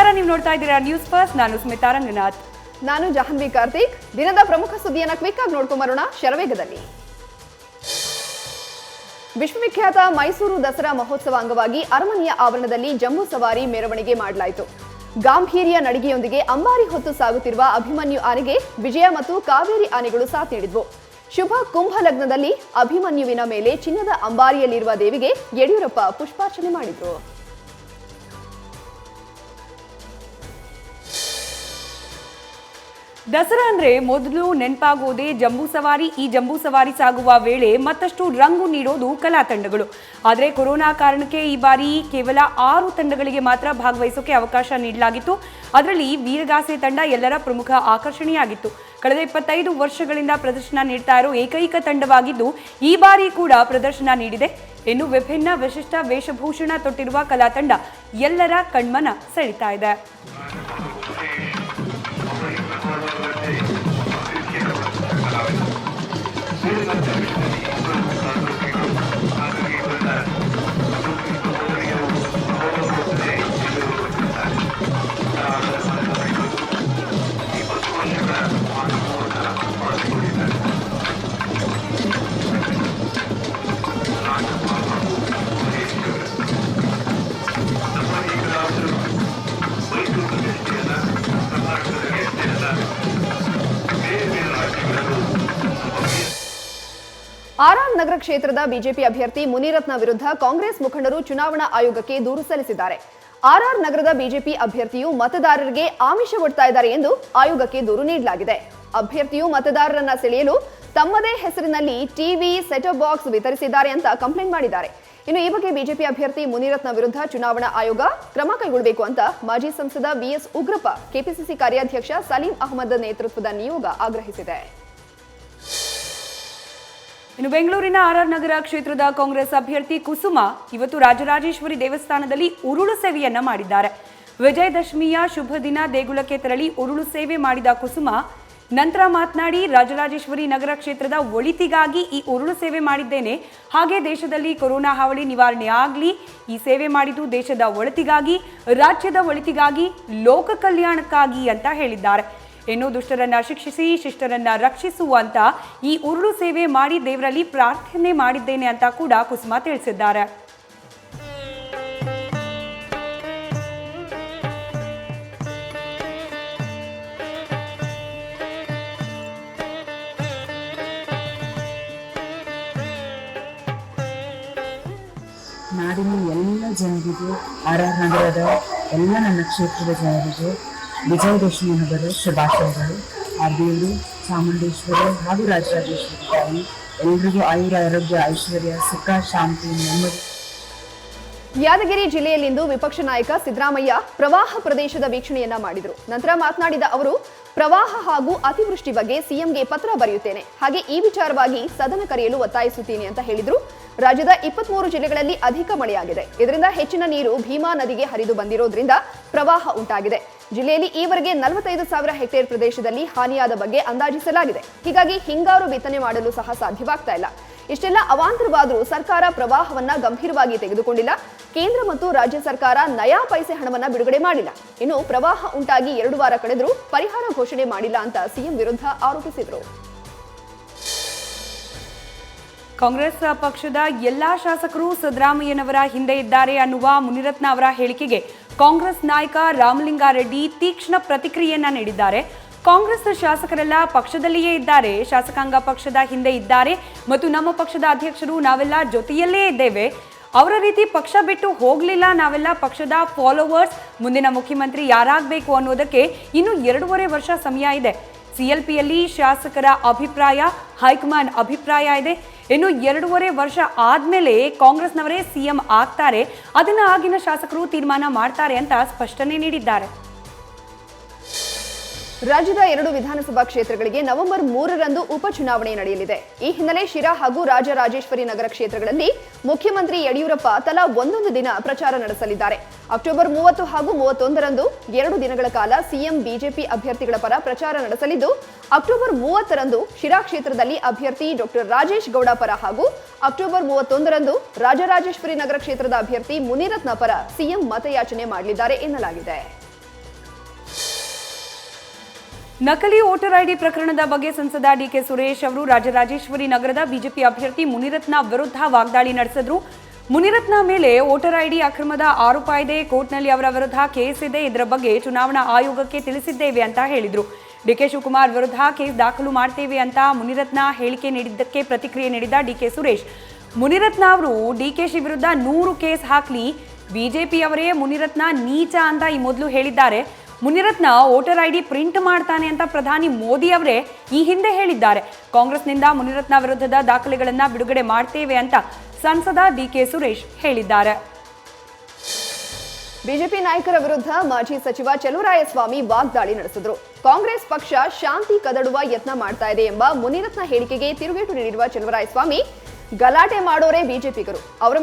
ನಮಸ್ಕಾರ, ನೀವು ನೋಡ್ತಾ ಇದ್ದೀರಾ ನ್ಯೂಸ್ ಫಸ್ಟ್. ನಾನು ಸ್ಮಿತಾ ರಂಗನಾಥ್. ನಾನು ಜಾಹ್ನವಿ ಕಾರ್ತಿಕ್. ದಿನದ ಪ್ರಮುಖ ಸುದ್ದಿಯನ್ನು ಕ್ವಿಕ್ ಆಗಿ ನೋಡ್ಕೊಂಡ್ ಬರೋಣ ಶರವೇಗದಲ್ಲಿ. ವಿಶ್ವವಿಖ್ಯಾತ ಮೈಸೂರು ದಸರಾ ಮಹೋತ್ಸವ ಅಂಗವಾಗಿ ಅರಮನೆಯ ಆವರಣದಲ್ಲಿ ಜಂಬೂ ಸವಾರಿ ಮೆರವಣಿಗೆ ಮಾಡಲಾಯಿತು. ಗಾಂಭೀರ್ಯ ನಡಿಗೆಯೊಂದಿಗೆ ಅಂಬಾರಿ ಹೊತ್ತು ಸಾಗುತ್ತಿರುವ ಅಭಿಮನ್ಯು ಆನೆಗೆ ವಿಜಯ ಮತ್ತು ಕಾವೇರಿ ಆನೆಗಳು ಸಾಥ್ ನೀಡಿದ್ವು. ಶುಭ ಕುಂಭ ಲಗ್ನದಲ್ಲಿ ಅಭಿಮನ್ಯುವಿನ ಮೇಲೆ ಚಿನ್ನದ ಅಂಬಾರಿಯಲ್ಲಿರುವ ದೇವಿಗೆ ಯಡಿಯೂರಪ್ಪ ಪುಷ್ಪಾರ್ಚನೆ ಮಾಡಿದ್ರು. ದಸರಾ ಅಂದ್ರೆ ಮೊದಲು ನೆನಪಾಗೋದೇ ಜಂಬೂ ಸವಾರಿ. ಈ ಜಂಬೂ ಸವಾರಿ ಸಾಗುವ ವೇಳೆ ಮತ್ತಷ್ಟು ರಂಗು ನೀಡೋದು ಕಲಾ ತಂಡಗಳು. ಆದರೆ ಕೊರೋನಾ ಕಾರಣಕ್ಕೆ ಈ ಬಾರಿ ಕೇವಲ 6 ತಂಡಗಳಿಗೆ ಮಾತ್ರ ಭಾಗವಹಿಸೋಕೆ ಅವಕಾಶ ನೀಡಲಾಗಿತ್ತು. ಅದರಲ್ಲಿ ವೀರಗಾಸೆ ತಂಡ ಎಲ್ಲರ ಪ್ರಮುಖ ಆಕರ್ಷಣೆಯಾಗಿತ್ತು. ಕಳೆದ 25 ವರ್ಷಗಳಿಂದ ಪ್ರದರ್ಶನ ನೀಡ್ತಾ ಇರೋ ಏಕೈಕ ತಂಡವಾಗಿದ್ದು ಈ ಬಾರಿ ಕೂಡ ಪ್ರದರ್ಶನ ನೀಡಿದೆ. ಇನ್ನು ವಿಭಿನ್ನ ವಿಶಿಷ್ಟ ವೇಷಭೂಷಣ ತೊಟ್ಟಿರುವ ಕಲಾ ತಂಡ ಎಲ್ಲರ ಕಣ್ಮನ ಸೆಳೀತಾ ಇದೆ. ಆರ್ಆರ್ ನಗರ ಕ್ಷೇತ್ರದ ಬಿಜೆಪಿ ಅಭ್ಯರ್ಥಿ ಮುನಿರತ್ನ ವಿರುದ್ಧ ಕಾಂಗ್ರೆಸ್ ಮುಖಂಡರು ಚುನಾವಣಾ ಆಯೋಗಕ್ಕೆ ದೂರು ಸಲ್ಲಿಸಿದ್ದಾರೆ. ಆರ್ಆರ್ ನಗರದ ಬಿಜೆಪಿ ಅಭ್ಯರ್ಥಿಯು ಮತದಾರರಿಗೆ ಆಮಿಷ ಒಡ್ತಾ ಇದ್ದಾರೆ ಎಂದು ಆಯೋಗಕ್ಕೆ ದೂರು ನೀಡಲಾಗಿದೆ. ಅಭ್ಯರ್ಥಿಯು ಮತದಾರರನ್ನ ಸೆಳೆಯಲು ತಮ್ಮದೇ ಹೆಸರಿನಲ್ಲಿ ಟಿವಿ ಸೆಟಪ್ ಬಾಕ್ಸ್ ವಿತರಿಸಿದ್ದಾರೆ ಅಂತ ಕಂಪ್ಲೇಂಟ್ ಮಾಡಿದ್ದಾರೆ. ಇನ್ನು ಈ ಬಗ್ಗೆ ಬಿಜೆಪಿ ಅಭ್ಯರ್ಥಿ ಮುನಿರತ್ನ ವಿರುದ್ಧ ಚುನಾವಣಾ ಆಯೋಗ ಕ್ರಮ ಕೈಗೊಳ್ಳಬೇಕು ಅಂತ ಮಾಜಿ ಸಂಸದ ಬಿಎಸ್ ಉಗ್ರಪ್ಪ ಕೆಪಿಸಿಸಿ ಕಾರ್ಯಾಧ್ಯಕ್ಷ ಸಲೀಂ ಅಹಮದ್ ನೇತೃತ್ವದ ನಿಯೋಗ ಆಗ್ರಹಿಸಿದೆ. ಇನ್ನು ಬೆಂಗಳೂರಿನ ಆರ್ಆರ್ ನಗರ ಕ್ಷೇತ್ರದ ಕಾಂಗ್ರೆಸ್ ಅಭ್ಯರ್ಥಿ ಕುಸುಮ ಇವತ್ತು ರಾಜರಾಜೇಶ್ವರಿ ದೇವಸ್ಥಾನದಲ್ಲಿ ಉರುಳು ಸೇವೆಯನ್ನ ಮಾಡಿದ್ದಾರೆ. ವಿಜಯದಶಮಿಯ ಶುಭ ದಿನ ದೇಗುಲಕ್ಕೆ ತೆರಳಿ ಉರುಳು ಸೇವೆ ಮಾಡಿದ ಕುಸುಮ ನಂತರ ಮಾತನಾಡಿ, ರಾಜರಾಜೇಶ್ವರಿ ನಗರ ಕ್ಷೇತ್ರದ ಒಳಿತಿಗಾಗಿ ಈ ಉರುಳು ಸೇವೆ ಮಾಡಿದ್ದೇನೆ. ಹಾಗೆ ದೇಶದಲ್ಲಿ ಕೊರೋನಾ ಹಾವಳಿ ನಿವಾರಣೆ ಆಗಲಿ, ಈ ಸೇವೆ ಮಾಡಿದ್ದು ದೇಶದ ಒಳಿತಿಗಾಗಿ, ರಾಜ್ಯದ ಒಳಿತಿಗಾಗಿ, ಲೋಕ ಕಲ್ಯಾಣಕ್ಕಾಗಿ ಅಂತ ಹೇಳಿದ್ದಾರೆ. ಇನ್ನು ದುಷ್ಟರನ್ನ ಶಿಕ್ಷಿಸಿ ಶಿಷ್ಟರನ್ನ ರಕ್ಷಿಸುವಂತ ಈ ಉರುಳು ಸೇವೆ ಮಾಡಿ ದೇವರಲ್ಲಿ ಪ್ರಾರ್ಥನೆ ಮಾಡಿದ್ದೇನೆ ಅಂತ ಕೂಡ ಕುಸುಮ ತಿಳಿಸಿದ್ದಾರೆ. ನಾಡಿನ ಎಲ್ಲ ಜನರಿಗೂ, ಆರ್ಆರ್ ನಗರದ ಎಲ್ಲ ನನ್ನ ಕ್ಷೇತ್ರದ ಜನರಿಗೂ ವಿಜಯದಶಮಿ ಹಬ್ಬದ ಶುಭಾಶಯಗಳು. ಆ ದೇವರು ಚಾಮುಂಡೇಶ್ವರಿ ಹಾಗೂ ರಾಜರಾಜೇಶ್ವರಿ ತಾಯಿ ಎಲ್ರಿಗೂ ಆಯುರ, ಆರೋಗ್ಯ, ಐಶ್ವರ್ಯ, ಸುಖ, ಶಾಂತಿ, ನೆಮ್ಮದಿ. ಯಾದಗಿರಿ ಜಿಲ್ಲೆಯಲ್ಲಿಂದು ವಿಪಕ್ಷ ನಾಯಕ ಸಿದ್ದರಾಮಯ್ಯ ಪ್ರವಾಹ ಪ್ರದೇಶದ ವೀಕ್ಷಣೆಯನ್ನ ಮಾಡಿದರು. ನಂತರ ಮಾತನಾಡಿದ ಅವರು, ಪ್ರವಾಹ ಹಾಗೂ ಅತಿವೃಷ್ಟಿ ಬಗ್ಗೆ ಸಿಎಂಗೆ ಪತ್ರ ಬರೆಯುತ್ತೇನೆ, ಹಾಗೆ ಈ ವಿಚಾರವಾಗಿ ಸದನ ಕರೆಯಲು ಒತ್ತಾಯಿಸುತ್ತೀನಿ ಅಂತ ಹೇಳಿದ್ರು. ರಾಜ್ಯದ 23 ಜಿಲ್ಲೆಗಳಲ್ಲಿ ಅಧಿಕ ಮಳೆಯಾಗಿದೆ. ಇದರಿಂದ ಹೆಚ್ಚಿನ ನೀರು ಭೀಮಾ ನದಿಗೆ ಹರಿದು ಬಂದಿರೋದ್ರಿಂದ ಪ್ರವಾಹ ಉಂಟಾಗಿದೆ. ಜಿಲ್ಲೆಯಲ್ಲಿ ಈವರೆಗೆ 45,000 ಹೆಕ್ಟೇರ್ ಪ್ರದೇಶದಲ್ಲಿ ಹಾನಿಯಾದ ಬಗ್ಗೆ ಅಂದಾಜಿಸಲಾಗಿದೆ. ಹೀಗಾಗಿ ಹಿಂಗಾರು ಬಿತ್ತನೆ ಮಾಡಲು ಸಹ ಸಾಧ್ಯವಾಗ್ತಾ ಇಲ್ಲ. ಇಷ್ಟೆಲ್ಲ ಅವಾಂತರವಾದರೂ ಸರ್ಕಾರ ಪ್ರವಾಹವನ್ನ ಗಂಭೀರವಾಗಿ ತೆಗೆದುಕೊಂಡಿಲ್ಲ. ಕೇಂದ್ರ ಮತ್ತು ರಾಜ್ಯ ಸರ್ಕಾರ ನಯಾ ಪೈಸೆ ಹಣವನ್ನ ಬಿಡುಗಡೆ ಮಾಡಿಲ್ಲ. ಇನ್ನು ಪ್ರವಾಹ ಉಂಟಾಗಿ 2 ವಾರ ಕಳೆದರೂ ಪರಿಹಾರ ಘೋಷಣೆ ಮಾಡಿಲ್ಲ ಅಂತ ಸಿಎಂ ವಿರುದ್ಧ ಆರೋಪಿಸಿದರು. ಕಾಂಗ್ರೆಸ್ ಪಕ್ಷದ ಎಲ್ಲಾ ಶಾಸಕರು ಸಿದ್ದರಾಮಯ್ಯನವರ ಹಿಂದೆ ಇದ್ದಾರೆ ಅನ್ನುವ ಮುನಿರತ್ನ ಅವರ ಹೇಳಿಕೆಗೆ ಕಾಂಗ್ರೆಸ್ ನಾಯಕ ರಾಮಲಿಂಗಾರೆಡ್ಡಿ ತೀಕ್ಷ್ಣ ಪ್ರತಿಕ್ರಿಯೆಯನ್ನ ನೀಡಿದ್ದಾರೆ. ಕಾಂಗ್ರೆಸ್ ಶಾಸಕರೆಲ್ಲ ಪಕ್ಷದಲ್ಲಿಯೇ ಇದ್ದಾರೆ, ಶಾಸಕಾಂಗ ಪಕ್ಷದ ಹಿಂದೆ ಇದ್ದಾರೆ ಮತ್ತು ನಮ್ಮ ಪಕ್ಷದ ಅಧ್ಯಕ್ಷರು ನಾವೆಲ್ಲ ಜೊತೆಯಲ್ಲೇ ಇದ್ದೇವೆ. ಅವರ ರೀತಿ ಪಕ್ಷ ಬಿಟ್ಟು ಹೋಗಲಿಲ್ಲ. ನಾವೆಲ್ಲ ಪಕ್ಷದ ಫಾಲೋವರ್ಸ್. ಮುಂದಿನ ಮುಖ್ಯಮಂತ್ರಿ ಯಾರಾಗಬೇಕು ಅನ್ನೋದಕ್ಕೆ ಇನ್ನು 2.5 ವರ್ಷ ಸಮಯ ಇದೆ. ಸಿಎಲ್ಪಿಯಲ್ಲಿ ಶಾಸಕರ ಅಭಿಪ್ರಾಯ, ಹೈಕಮಾಂಡ್ ಅಭಿಪ್ರಾಯ ಇದೆ. ಇನ್ನು 2.5 ವರ್ಷ ಆದ್ಮೇಲೆ ಕಾಂಗ್ರೆಸ್ನವರೇ ಸಿಎಂ ಆಗ್ತಾರೆ, ಅದನ್ನ ಆಗಿನ ಶಾಸಕರು ತೀರ್ಮಾನ ಮಾಡ್ತಾರೆ ಅಂತ ಸ್ಪಷ್ಟನೆ ನೀಡಿದ್ದಾರೆ. ರಾಜ್ಯದ 2 ವಿಧಾನಸಭಾ ಕ್ಷೇತ್ರಗಳಿಗೆ ನವೆಂಬರ್ 3ರಂದು ಉಪಚುನಾವಣೆ ನಡೆಯಲಿದೆ. ಈ ಹಿನ್ನೆಲೆ ಶಿರಾ ಹಾಗೂ ರಾಜರಾಜೇಶ್ವರಿ ನಗರ ಕ್ಷೇತ್ರಗಳಲ್ಲಿ ಮುಖ್ಯಮಂತ್ರಿ ಯಡಿಯೂರಪ್ಪ ತಲಾ 1 ದಿನ ಪ್ರಚಾರ ನಡೆಸಲಿದ್ದಾರೆ. ಅಕ್ಟೋಬರ್ 30 ಹಾಗೂ 31ರಂದು 2 ದಿನಗಳ ಕಾಲ ಸಿಎಂ ಬಿಜೆಪಿ ಅಭ್ಯರ್ಥಿಗಳ ಪರ ಪ್ರಚಾರ ನಡೆಸಲಿದ್ದು, ಅಕ್ಟೋಬರ್ 30ರಂದು ಶಿರಾ ಕ್ಷೇತ್ರದಲ್ಲಿ ಅಭ್ಯರ್ಥಿ ಡಾಕ್ಟರ್ ರಾಜೇಶ್ ಗೌಡ ಪರ ಹಾಗೂ ಅಕ್ಟೋಬರ್ 31ರಂದು ರಾಜರಾಜೇಶ್ವರಿ ನಗರ ಕ್ಷೇತ್ರದ ಅಭ್ಯರ್ಥಿ ಮುನಿರತ್ನ ಪರ ಸಿಎಂ ಮತಯಾಚನೆ ಮಾಡಲಿದ್ದಾರೆ ಎನ್ನಲಾಗಿದೆ. ನಕಲಿ ವೋಟರ್ ಐಡಿ ಪ್ರಕರಣದ ಬಗ್ಗೆ ಸಂಸದ ಡಿಕೆ ಸುರೇಶ್ ಅವರು ರಾಜರಾಜೇಶ್ವರಿ ನಗರದ ಬಿಜೆಪಿ ಅಭ್ಯರ್ಥಿ ಮುನಿರತ್ನ ವಿರುದ್ಧ ವಾಗ್ದಾಳಿ ನಡೆಸಿದ್ರು. ಮುನಿರತ್ನ ಮೇಲೆ ವೋಟರ್ ಐಡಿ ಅಕ್ರಮದ ಆರೋಪ ಇದೆ, ಕೋರ್ಟ್ನಲ್ಲಿ ಅವರ ವಿರುದ್ಧ ಕೇಸ್ ಇದೆ, ಇದರ ಬಗ್ಗೆ ಚುನಾವಣಾ ಆಯೋಗಕ್ಕೆ ತಿಳಿಸಿದ್ದೇವೆ ಅಂತ ಹೇಳಿದ್ರು. ಡಿಕೆ ಶಿವಕುಮಾರ್ ವಿರುದ್ಧ ಕೇಸ್ ದಾಖಲು ಮಾಡ್ತೇವೆ ಅಂತ ಮುನಿರತ್ನ ಹೇಳಿಕೆ ನೀಡಿದ್ದಕ್ಕೆ ಪ್ರತಿಕ್ರಿಯೆ ನೀಡಿದ ಡಿಕೆ ಸುರೇಶ್, ಮುನಿರತ್ನ ಅವರು ಡಿಕೆಶಿ ವಿರುದ್ಧ 100 ಕೇಸ್ ಹಾಕ್ಲಿ, ಬಿಜೆಪಿಯವರೇ ಮುನಿರತ್ನ ನೀಚ ಅಂತ ಈ ಮೊದಲು ಹೇಳಿದ್ದಾರೆ. ಮುನಿರತ್ನ ವೋಟರ್ ಐಡಿ ಪ್ರಿಂಟ್ ಮಾಡ್ತಾನೆ ಅಂತ ಪ್ರಧಾನಿ ಮೋದಿ ಅವರೇ ಈ ಹಿಂದೆ ಹೇಳಿದ್ದಾರೆ. ಕಾಂಗ್ರೆಸ್ನಿಂದ ಮುನಿರತ್ನ ವಿರುದ್ಧದ ದಾಖಲೆಗಳನ್ನು ಬಿಡುಗಡೆ ಮಾಡ್ತೇವೆ ಅಂತ ಸಂಸದ ಡಿಕೆ ಸುರೇಶ್ ಹೇಳಿದ್ದಾರೆ. ಬಿಜೆಪಿ ನಾಯಕರ ವಿರುದ್ಧ ಮಾಜಿ ಸಚಿವ ಚಲುವರಾಯಸ್ವಾಮಿ ವಾಗ್ದಾಳಿ ನಡೆಸಿದ್ರು. ಕಾಂಗ್ರೆಸ್ ಪಕ್ಷ ಶಾಂತಿ ಕದಡುವ ಯತ್ನ ಮಾಡ್ತಾ ಇದೆ ಎಂಬ ಮುನಿರತ್ನ ಹೇಳಿಕೆಗೆ ತಿರುಗೇಟು ನೀಡಿರುವ ಚಲುವರಾಯಸ್ವಾಮಿ, ಗಲಾಟೆ ಮಾಡೋರೇ ಬಿಜೆಪಿಗರು, ಅವ್ರ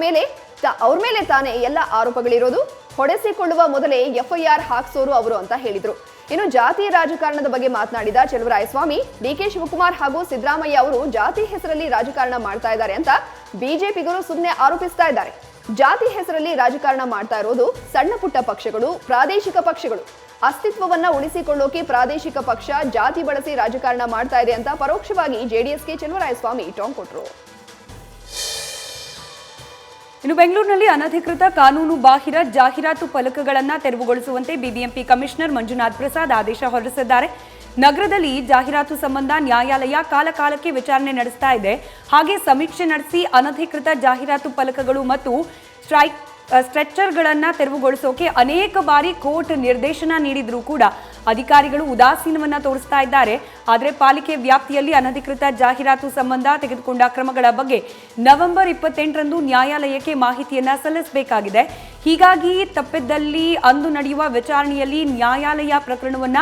ಮೇಲೆ ತಾನೇ ಎಲ್ಲ ಆರೋಪಗಳಿರೋದು, ಹೊಡೆಸಿಕೊಳ್ಳುವ ಮೊದಲೇ ಎಫ್ಐಆರ್ ಹಾಕ್ಸೋರು ಅವರು ಅಂತ ಹೇಳಿದ್ರು. ಇನ್ನು ಜಾತಿ ರಾಜಕಾರಣದ ಬಗ್ಗೆ ಮಾತನಾಡಿದ ಚಲುವರಾಯಸ್ವಾಮಿ, ಡಿಕೆ ಶಿವಕುಮಾರ್ ಹಾಗೂ ಸಿದ್ದರಾಮಯ್ಯ ಅವರು ಜಾತಿ ಹೆಸರಲ್ಲಿ ರಾಜಕಾರಣ ಮಾಡ್ತಾ ಇದ್ದಾರೆ ಅಂತ ಬಿಜೆಪಿಗರು ಸುಮ್ಮನೆ ಆರೋಪಿಸ್ತಾ ಇದ್ದಾರೆ. ಜಾತಿ ಹೆಸರಲ್ಲಿ ರಾಜಕಾರಣ ಮಾಡ್ತಾ ಇರೋದು ಸಣ್ಣ ಪುಟ್ಟ ಪಕ್ಷಗಳು, ಪ್ರಾದೇಶಿಕ ಪಕ್ಷಗಳು. ಅಸ್ತಿತ್ವವನ್ನ ಉಳಿಸಿಕೊಳ್ಳೋಕೆ ಪ್ರಾದೇಶಿಕ ಪಕ್ಷ ಜಾತಿ ಬಳಸಿ ರಾಜಕಾರಣ ಮಾಡ್ತಾ ಇದೆ ಅಂತ ಪರೋಕ್ಷವಾಗಿ ಜೆಡಿಎಸ್ಗೆ ಚಲುವರಾಯಸ್ವಾಮಿ ಟಾಂಗ್ ಕೊಟ್ರು. ಇನ್ನು ಬೆಂಗಳೂರಿನಲ್ಲಿ ಅನಧಿಕೃತ ಕಾನೂನು ಬಾಹಿರ ಜಾಹೀರಾತು ಫಲಕಗಳನ್ನು ತೆರವುಗೊಳಿಸುವಂತೆ ಬಿಬಿಎಂಪಿ ಕಮಿಷನರ್ ಮಂಜುನಾಥ್ ಪ್ರಸಾದ್ ಆದೇಶ ಹೊರಡಿಸಿದ್ದಾರೆ. ನಗರದಲ್ಲಿ ಜಾಹೀರಾತು ಸಂಬಂಧ ನ್ಯಾಯಾಲಯ ಕಾಲಕಾಲಕ್ಕೆ ವಿಚಾರಣೆ ನಡೆಸ್ತಾ ಇದೆ. ಹಾಗೆ ಸಮೀಕ್ಷೆ ನಡೆಸಿ ಅನಧಿಕೃತ ಜಾಹೀರಾತು ಫಲಕಗಳು ಮತ್ತು ಸ್ಟ್ರೆಚರ್ಗಳನ್ನು ತೆರವುಗೊಳಿಸೋಕೆ ಅನೇಕ ಬಾರಿ ಕೋರ್ಟ್ ನಿರ್ದೇಶನ ನೀಡಿದ್ರೂ ಕೂಡ ಅಧಿಕಾರಿಗಳು ಉದಾಸೀನವನ್ನ ತೋರಿಸ್ತಾ ಇದ್ದಾರೆ. ಆದರೆ ಪಾಲಿಕೆ ವ್ಯಾಪ್ತಿಯಲ್ಲಿ ಅನಧಿಕೃತ ಜಾಹೀರಾತು ಸಂಬಂಧ ತೆಗೆದುಕೊಂಡ ಕ್ರಮಗಳ ಬಗ್ಗೆ ನವೆಂಬರ್ 28ರಂದು ನ್ಯಾಯಾಲಯಕ್ಕೆ ಮಾಹಿತಿಯನ್ನ ಸಲ್ಲಿಸಬೇಕಾಗಿದೆ. ಹೀಗಾಗಿ ತಪ್ಪಿದ್ದಲ್ಲಿ ಅಂದು ನಡೆಯುವ ವಿಚಾರಣೆಯಲ್ಲಿ ನ್ಯಾಯಾಲಯ ಪ್ರಕರಣವನ್ನ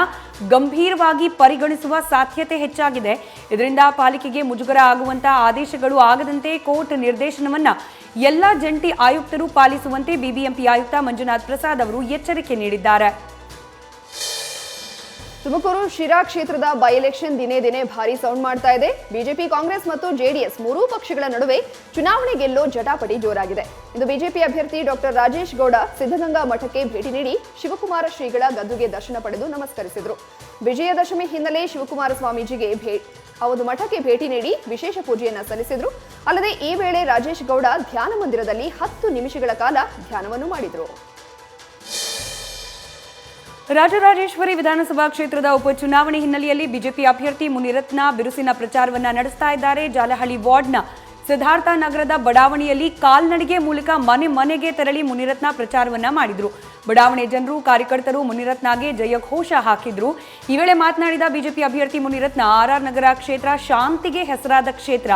ಗಂಭೀರವಾಗಿ ಪರಿಗಣಿಸುವ ಸಾಧ್ಯತೆ ಹೆಚ್ಚಾಗಿದೆ. ಇದರಿಂದ ಪಾಲಿಕೆಗೆ ಮುಜುಗರ ಆಗುವಂತಹ ಆದೇಶಗಳು ಆಗದಂತೆ ಕೋರ್ಟ್ ನಿರ್ದೇಶನವನ್ನ ಎಲ್ಲ ಜಂಟಿ ಆಯುಕ್ತರು ಪಾಲಿಸುವಂತೆ ಬಿಬಿಎಂಪಿ ಆಯುಕ್ತ ಮಂಜುನಾಥ್ ಪ್ರಸಾದ್ ಅವರು ಎಚ್ಚರಿಕೆ ನೀಡಿದ್ದಾರೆ. ತುಮಕೂರು ಶಿರಾ ಕ್ಷೇತ್ರದ ಬೈ ಎಲೆಕ್ಷನ್ ದಿನೇ ದಿನೇ ಭಾರಿ ಸೌಂಡ್ ಮಾಡ್ತಾ ಇದೆ. ಬಿಜೆಪಿ, ಕಾಂಗ್ರೆಸ್ ಮತ್ತು ಜೆಡಿಎಸ್ ಮೂರೂ ಪಕ್ಷಗಳ ನಡುವೆ ಚುನಾವಣೆ ಗೆಲ್ಲೋ ಜಟಾಪಟಿ ಜೋರಾಗಿದೆ. ಇಂದು ಬಿಜೆಪಿ ಅಭ್ಯರ್ಥಿ ಡಾಕ್ಟರ್ ರಾಜೇಶ್ ಗೌಡ ಸಿದ್ಧಗಂಗಾ ಮಠಕ್ಕೆ ಭೇಟಿ ನೀಡಿ ಶಿವಕುಮಾರ ಶ್ರೀಗಳ ಗದ್ದುಗೆ ದರ್ಶನ ಪಡೆದು ನಮಸ್ಕರಿಸಿದರು. ವಿಜಯದಶಮಿ ಹಿನ್ನೆಲೆ ಶಿವಕುಮಾರ ಸ್ವಾಮೀಜಿಗೆ ಮಠಕ್ಕೆ ಭೇಟಿ ನೀಡಿ ವಿಶೇಷ ಪೂಜೆಯನ್ನ ಸಲ್ಲಿಸಿದ್ರು. ಅಲ್ಲದೆ ಈ ವೇಳೆ ರಾಜೇಶ್ ಗೌಡ ಧ್ಯಾನ ಮಂದಿರದಲ್ಲಿ 10 ನಿಮಿಷಗಳ ಕಾಲ ಧ್ಯಾನವನ್ನು ಮಾಡಿದರು. ರಾಜರಾಜೇಶ್ವರಿ ವಿಧಾನಸಭಾ ಕ್ಷೇತ್ರದ ಉಪಚುನಾವಣೆ ಹಿನ್ನೆಲೆಯಲ್ಲಿ ಬಿಜೆಪಿ ಅಭ್ಯರ್ಥಿ ಮುನಿರತ್ನ ಬಿರುಸಿನ ಪ್ರಚಾರವನ್ನ ನಡೆಸ್ತಾ ಇದ್ದಾರೆ. ಜಾಲಹಳ್ಳಿ ವಾರ್ಡ್ನ ಸಿದ್ಧಾರ್ಥ ನಗರದ ಬಡಾವಣೆಯಲ್ಲಿ ಕಾಲ್ನಡಿಗೆ ಮೂಲಕ ಮನೆ ಮನೆಗೆ ತೆರಳಿ ಮುನಿರತ್ನ ಪ್ರಚಾರವನ್ನ ಮಾಡಿದ್ರು. ಬಡಾವಣೆ ಜನರು, ಕಾರ್ಯಕರ್ತರು ಮುನಿರತ್ನಗೆ ಜಯಘೋಷ ಹಾಕಿದ್ರು. ಈ ವೇಳೆ ಮಾತನಾಡಿದ ಬಿಜೆಪಿ ಅಭ್ಯರ್ಥಿ ಮುನಿರತ್ನ, ಆರ್ಆರ್ ನಗರ ಕ್ಷೇತ್ರ ಶಾಂತಿಗೆ ಹೆಸರಾದ ಕ್ಷೇತ್ರ,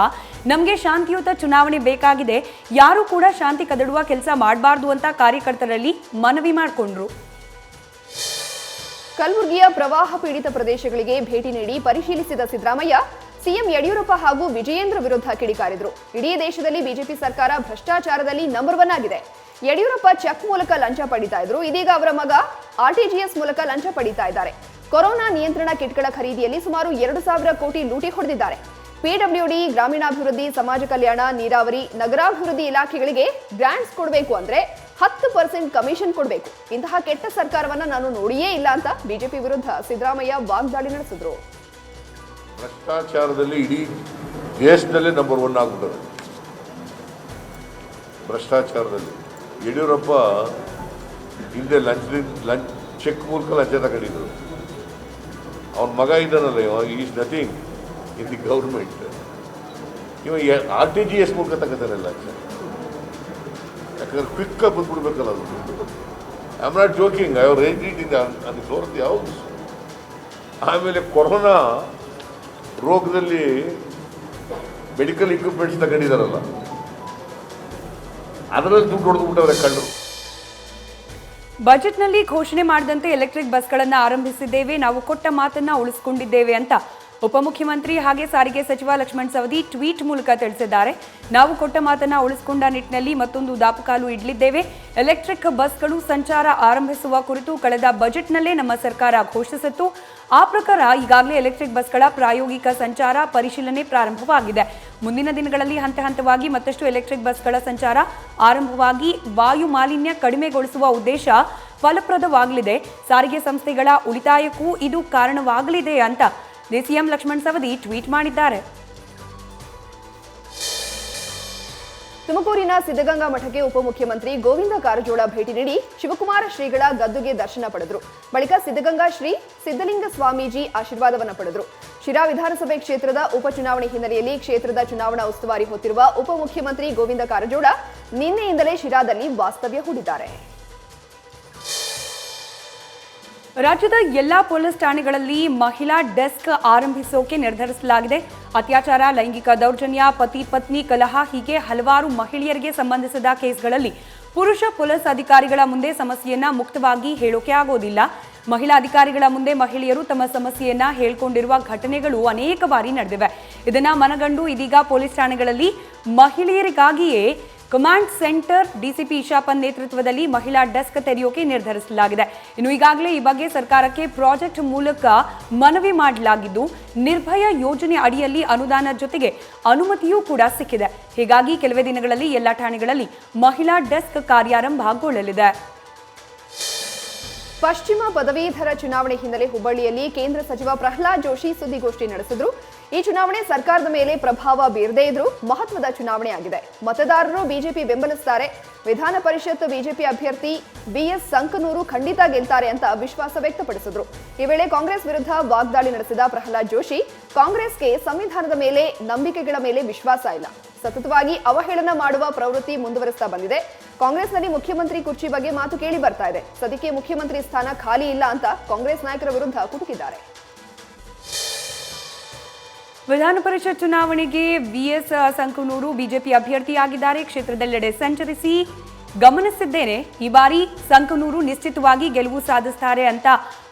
ನಮಗೆ ಶಾಂತಿಯುತ ಚುನಾವಣೆ ಬೇಕಾಗಿದೆ, ಯಾರು ಕೂಡ ಶಾಂತಿ ಕದಡುವ ಕೆಲಸ ಮಾಡಬಾರ್ದು ಅಂತ ಕಾರ್ಯಕರ್ತರಲ್ಲಿ ಮನವಿ ಮಾಡಿಕೊಂಡ್ರು. ಕಲಬುರಗಿಯ ಪ್ರವಾಹ ಪೀಡಿತ ಪ್ರದೇಶಗಳಿಗೆ ಭೇಟಿ ನೀಡಿ ಪರಿಶೀಲಿಸಿದ ಸಿದ್ದರಾಮಯ್ಯ, ಸಿಎಂ ಯಡಿಯೂರಪ್ಪ ಹಾಗೂ ವಿಜಯೇಂದ್ರ ವಿರುದ್ಧ ಕಿಡಿಕಾರಿದ್ರು. ಇಡೀ ದೇಶದಲ್ಲಿ ಬಿಜೆಪಿ ಸರ್ಕಾರ ಭ್ರಷ್ಟಾಚಾರದಲ್ಲಿ ನಂಬರ್ 1 ಆಗಿದೆ. ಯಡಿಯೂರಪ್ಪ ಚೆಕ್ ಮೂಲಕ ಲಂಚ ಪಡಿತಾ ಇದ್ರು, ಇದೀಗ ಅವರ ಮಗ ಆರ್ಟಿಜಿಎಸ್ ಮೂಲಕ ಲಂಚ ಪಡಿತಾ ಇದ್ದಾರೆ. ಕೊರೋನಾ ನಿಯಂತ್ರಣ ಕಿಟ್ಗಳ ಖರೀದಿಯಲ್ಲಿ ಸುಮಾರು 2,000 ಕೋಟಿ ಲೂಟಿ ಹೊಡೆದಿದ್ದಾರೆ. ಪಿಡಬ್ಲ್ಯೂಡಿ, ಗ್ರಾಮೀಣಾಭಿವೃದ್ಧಿ, ಸಮಾಜ ಕಲ್ಯಾಣ, ನೀರಾವರಿ, ನಗರಾಭಿವೃದ್ಧಿ ಇಲಾಖೆಗಳಿಗೆ ಗ್ರಾಂಟ್ಸ್ ಕೊಡಬೇಕು ಅಂದ್ರೆ 10% ಕಮಿಷನ್ ಕೊಡಬೇಕು. ಇಂತಹ ಕೆಟ್ಟ ಸರ್ಕಾರವನ್ನ ನಾನು ನೋಡಿಯೇ ಇಲ್ಲ ಅಂತ ಬಿಜೆಪಿ ವಿರುದ್ಧ ಸಿದ್ದರಾಮಯ್ಯ ವಾಗ್ದಾಳಿ ನಡೆಸಿದ್ರು. ಭ್ರಷ್ಟಾಚಾರದಲ್ಲಿ ಇಡೀ ದೇಶದಲ್ಲೇ ನಂಬರ್ 1 ಆಗ್ಬಿಟ್ಟದೆ. ಭ್ರಷ್ಟಾಚಾರದಲ್ಲಿ ಯಡಿಯೂರಪ್ಪ ಹಿಂದೆ ಲಂಚ್ ಚೆಕ್ ಮೂಲಕ ಲಂಚ ತಗೊಂಡಿದ್ರು. ಅವನ ಮಗ ಇದ್ದಾನಲ್ಲ, is nothing in the government. RTGS ಮೂಲಕ ತಗೋತಾನೆ ಲಂಚ. ಯಾಕಂದ್ರೆ ಕ್ವಿಕ್ಕಾಗಿ ಬಂದ್ಬಿಡ್ಬೇಕಲ್ಲ ಅದು. I am not joking, I have raised it in the floor of the house. ಆಮೇಲೆ ಕೊರೋನಾ ರೋಗದಲ್ಲಿ ಮೆಡಿಕಲ್ ಇಕ್ವಿಪ್ಮೆಂಟ್ಸ್ ತಗೊಂಡಿದ್ದಾರಲ್ಲ, ಅದರಲ್ಲಿ ದುಡ್ಡು ಹೊಡೆದುಬಿಟ್ಟವ್ರೆ ಕಳ್ಳರು. ಬಜೆಟ್ನಲ್ಲಿ ಘೋಷಣೆ ಮಾಡಿದಂತೆ ಎಲೆಕ್ಟ್ರಿಕ್ ಬಸ್ಗಳನ್ನು ಆರಂಭಿಸಿದ್ದೇವೆ, ನಾವು ಕೊಟ್ಟ ಮಾತನ್ನ ಉಳಿಸಿಕೊಂಡಿದ್ದೇವೆ ಅಂತ ಉಪಮುಖ್ಯಮಂತ್ರಿ ಹಾಗೆ ಸಾರಿಗೆ ಸಚಿವ ಲಕ್ಷ್ಮಣ್ ಸವದಿ ಟ್ವೀಟ್ ಮೂಲಕ ತಿಳಿಸಿದ್ದಾರೆ. ನಾವು ಕೊಟ್ಟ ಮಾತನ್ನ ಉಳಿಸಿಕೊಂಡ ನಿಟ್ಟಿನಲ್ಲಿ ಮತ್ತೊಂದು ದಾಪುಕಾಲು ಇಡಲಿದ್ದೇವೆ. ಎಲೆಕ್ಟ್ರಿಕ್ ಬಸ್ಗಳು ಸಂಚಾರ ಆರಂಭಿಸುವ ಕುರಿತು ಕಳೆದ ಬಜೆಟ್ನಲ್ಲೇ ನಮ್ಮ ಸರ್ಕಾರ ಘೋಷಿಸಿತ್ತು. ಆ ಪ್ರಕಾರ ಈಗಾಗಲೇ ಎಲೆಕ್ಟ್ರಿಕ್ ಬಸ್ಗಳ ಪ್ರಾಯೋಗಿಕ ಸಂಚಾರ ಪರಿಶೀಲನೆ ಪ್ರಾರಂಭವಾಗಿದೆ. ಮುಂದಿನ ದಿನಗಳಲ್ಲಿ ಹಂತ ಹಂತವಾಗಿ ಮತ್ತಷ್ಟು ಎಲೆಕ್ಟ್ರಿಕ್ ಬಸ್ಗಳ ಸಂಚಾರ ಆರಂಭವಾಗಿ ವಾಯು ಮಾಲಿನ್ಯ ಕಡಿಮೆಗೊಳಿಸುವ ಉದ್ದೇಶ ಫಲಪ್ರದವಾಗಲಿದೆ. ಸಾರಿಗೆ ಸಂಸ್ಥೆಗಳ ಉಳಿತಾಯಕ್ಕೂ ಇದು ಕಾರಣವಾಗಲಿದೆ ಅಂತ ಸಿಎಂ ಲಕ್ಷ್ಮಣ್ ಸವದಿ ಟ್ವೀಟ್ ಮಾಡಿದ್ದಾರೆ. ತುಮಕೂರಿನ ಸಿದ್ಧಗಂಗಾ ಮಠಕ್ಕೆ ಉಪಮುಖ್ಯಮಂತ್ರಿ ಗೋವಿಂದ ಕಾರಜೋಳ ಭೇಟಿ ನೀಡಿ ಶಿವಕುಮಾರ ಶ್ರೀಗಳ ಗದ್ದುಗೆ ದರ್ಶನ ಪಡೆದರು. ಬಳಿಕ ಸಿದ್ಧಗಂಗಾ ಶ್ರೀ ಸಿದ್ಧಲಿಂಗ ಸ್ವಾಮೀಜಿ ಆಶೀರ್ವಾದವನ್ನು ಪಡೆದರು. ಶಿರಾ ವಿಧಾನಸಭೆ ಕ್ಷೇತ್ರದ ಉಪಚುನಾವಣೆ ಹಿನ್ನೆಲೆಯಲ್ಲಿ ಕ್ಷೇತ್ರದ ಚುನಾವಣಾ ಉಸ್ತುವಾರಿ ಹೊತ್ತಿರುವ ಉಪಮುಖ್ಯಮಂತ್ರಿ ಗೋವಿಂದ ಕಾರಜೋಳ ನಿನ್ನೆಯಿಂದಲೇ ಶಿರಾದಲ್ಲಿ ವಾಸ್ತವ್ಯ ಹೂಡಿದ್ದಾರೆ. ರಾಜ್ಯದ ಎಲ್ಲಾ ಪೊಲೀಸ್ ಠಾಣೆಗಳಲ್ಲಿ ಮಹಿಳಾ ಡೆಸ್ಕ್ ಆರಂಭಿಸೋಕೆ ನಿರ್ಧರಿಸಲಾಗಿದೆ. ಅತ್ಯಾಚಾರ, ಲೈಂಗಿಕ ದೌರ್ಜನ್ಯ, ಪತಿ ಪತ್ನಿ ಕಲಹ ಹೀಗೆ ಹಲವಾರು ಮಹಿಳೆಯರಿಗೆ ಸಂಬಂಧಿಸಿದ ಕೇಸ್ಗಳಲ್ಲಿ ಪುರುಷ ಪೊಲೀಸ್ ಅಧಿಕಾರಿಗಳ ಮುಂದೆ ಸಮಸ್ಯೆಯನ್ನ ಮುಕ್ತವಾಗಿ ಹೇಳೋಕೆ ಆಗೋದಿಲ್ಲ. ಮಹಿಳಾ ಅಧಿಕಾರಿಗಳ ಮುಂದೆ ಮಹಿಳೆಯರು ತಮ್ಮ ಸಮಸ್ಯೆಯನ್ನ ಹೇಳ್ಕೊಂಡಿರುವ ಘಟನೆಗಳು ಅನೇಕ ಬಾರಿ ನಡೆದಿವೆ. ಇದನ್ನ ಮನಗಂಡು ಇದೀಗ ಪೊಲೀಸ್ ಠಾಣೆಗಳಲ್ಲಿ ಮಹಿಳೆಯರಿಗಾಗಿಯೇ ಕಮಾಂಡ್ ಸೆಂಟರ್ ಡಿಸಿಪಿ ಇಶಾಪನ್ ನೇತೃತ್ವದಲ್ಲಿ ಮಹಿಳಾ ಡೆಸ್ಕ್ ತೆರೆಯೋಕೆ ನಿರ್ಧರಿಸಲಾಗಿದೆ. ಇನ್ನು ಈಗಾಗಲೇ ಈ ಬಗ್ಗೆ ಸರ್ಕಾರಕ್ಕೆ ಪ್ರಾಜೆಕ್ಟ್ ಮೂಲಕ ಮನವಿ ಮಾಡಲಾಗಿದ್ದು, ನಿರ್ಭಯ ಯೋಜನೆ ಅಡಿಯಲ್ಲಿ ಅನುದಾನ ಜೊತೆಗೆ ಅನುಮತಿಯೂ ಕೂಡ ಸಿಕ್ಕಿದೆ. ಹೀಗಾಗಿ ಕೆಲವೇ ದಿನಗಳಲ್ಲಿ ಎಲ್ಲ ಠಾಣೆಗಳಲ್ಲಿ ಮಹಿಳಾ ಡೆಸ್ಕ್ ಕಾರ್ಯಾರಂಭಗೊಳ್ಳಲಿದೆ. ಪಶ್ಚಿಮ ಪದವೀಧರ ಚುನಾವಣೆ ಹಿನ್ನೆಲೆ ಹುಬ್ಬಳ್ಳಿಯಲ್ಲಿ ಕೇಂದ್ರ ಸಚಿವ ಪ್ರಹ್ಲಾದ್ ಜೋಶಿ ಸುದ್ದಿಗೋಷ್ಠಿ ನಡೆಸಿದ್ರು. ಈ ಚುನಾವಣೆ ಸರ್ಕಾರದ ಮೇಲೆ ಪ್ರಭಾವ ಬೀರದೇ ಇದ್ರೂ ಮಹತ್ವದ ಚುನಾವಣೆ ಆಗಿದೆ. ಮತದಾರರು ಬಿಜೆಪಿ ಬೆಂಬಲಿಸುತ್ತಾರೆ. ವಿಧಾನ ಪರಿಷತ್ ಬಿಜೆಪಿ ಅಭ್ಯರ್ಥಿ ಬಿಎಸ್ ಸಂಕನೂರು ಖಂಡಿತ ಗೆಲ್ತಾರೆ ಅಂತ ವಿಶ್ವಾಸ ವ್ಯಕ್ತಪಡಿಸಿದ್ರು. ಈ ವೇಳೆ ಕಾಂಗ್ರೆಸ್ ವಿರುದ್ಧ ವಾಗ್ದಾಳಿ ನಡೆಸಿದ ಪ್ರಹ್ಲಾದ್ ಜೋಶಿ, ಕಾಂಗ್ರೆಸ್ಗೆ ಸಂವಿಧಾನದ ಮೇಲೆ, ನಂಬಿಕೆಗಳ ಮೇಲೆ ವಿಶ್ವಾಸ ಇಲ್ಲ. ಸತತವಾಗಿ ಅವಹೇಳನ ಮಾಡುವ ಪ್ರವೃತ್ತಿ ಮುಂದುವರಿಸ್ತಾ ಬಂದಿದೆ. ಕಾಂಗ್ರೆಸ್ನಲ್ಲಿ ಮುಖ್ಯಮಂತ್ರಿ ಕುರ್ಚಿ ಬಗ್ಗೆ ಮಾತು ಕೇಳಿ ಬರ್ತಾ ಇದೆ. ಸದ್ಯಕ್ಕೆ ಮುಖ್ಯಮಂತ್ರಿ ಸ್ಥಾನ ಖಾಲಿ ಇಲ್ಲ ಅಂತ ಕಾಂಗ್ರೆಸ್ ನಾಯಕರ ವಿರುದ್ಧ ಕುಟುಕಿದ್ದಾರೆ. ವಿಧಾನ ಪರಿಷತ್ ಚುನಾವಣೆಗೆ ಬಿಎಸ್ ಸಂಕನೂರು ಬಿಜೆಪಿ ಅಭ್ಯರ್ಥಿಯಾಗಿದ್ದಾರೆ. ಕ್ಷೇತ್ರದೆಲ್ಲೆಡೆ ಸಂಚರಿಸಿ ಗಮನಿಸಿದ್ದೇನೆ. ಈ ಬಾರಿ ಸಂಕನೂರು ನಿಶ್ಚಿತವಾಗಿ ಗೆಲುವು ಸಾಧಿಸುತ್ತಾರೆ ಅಂತ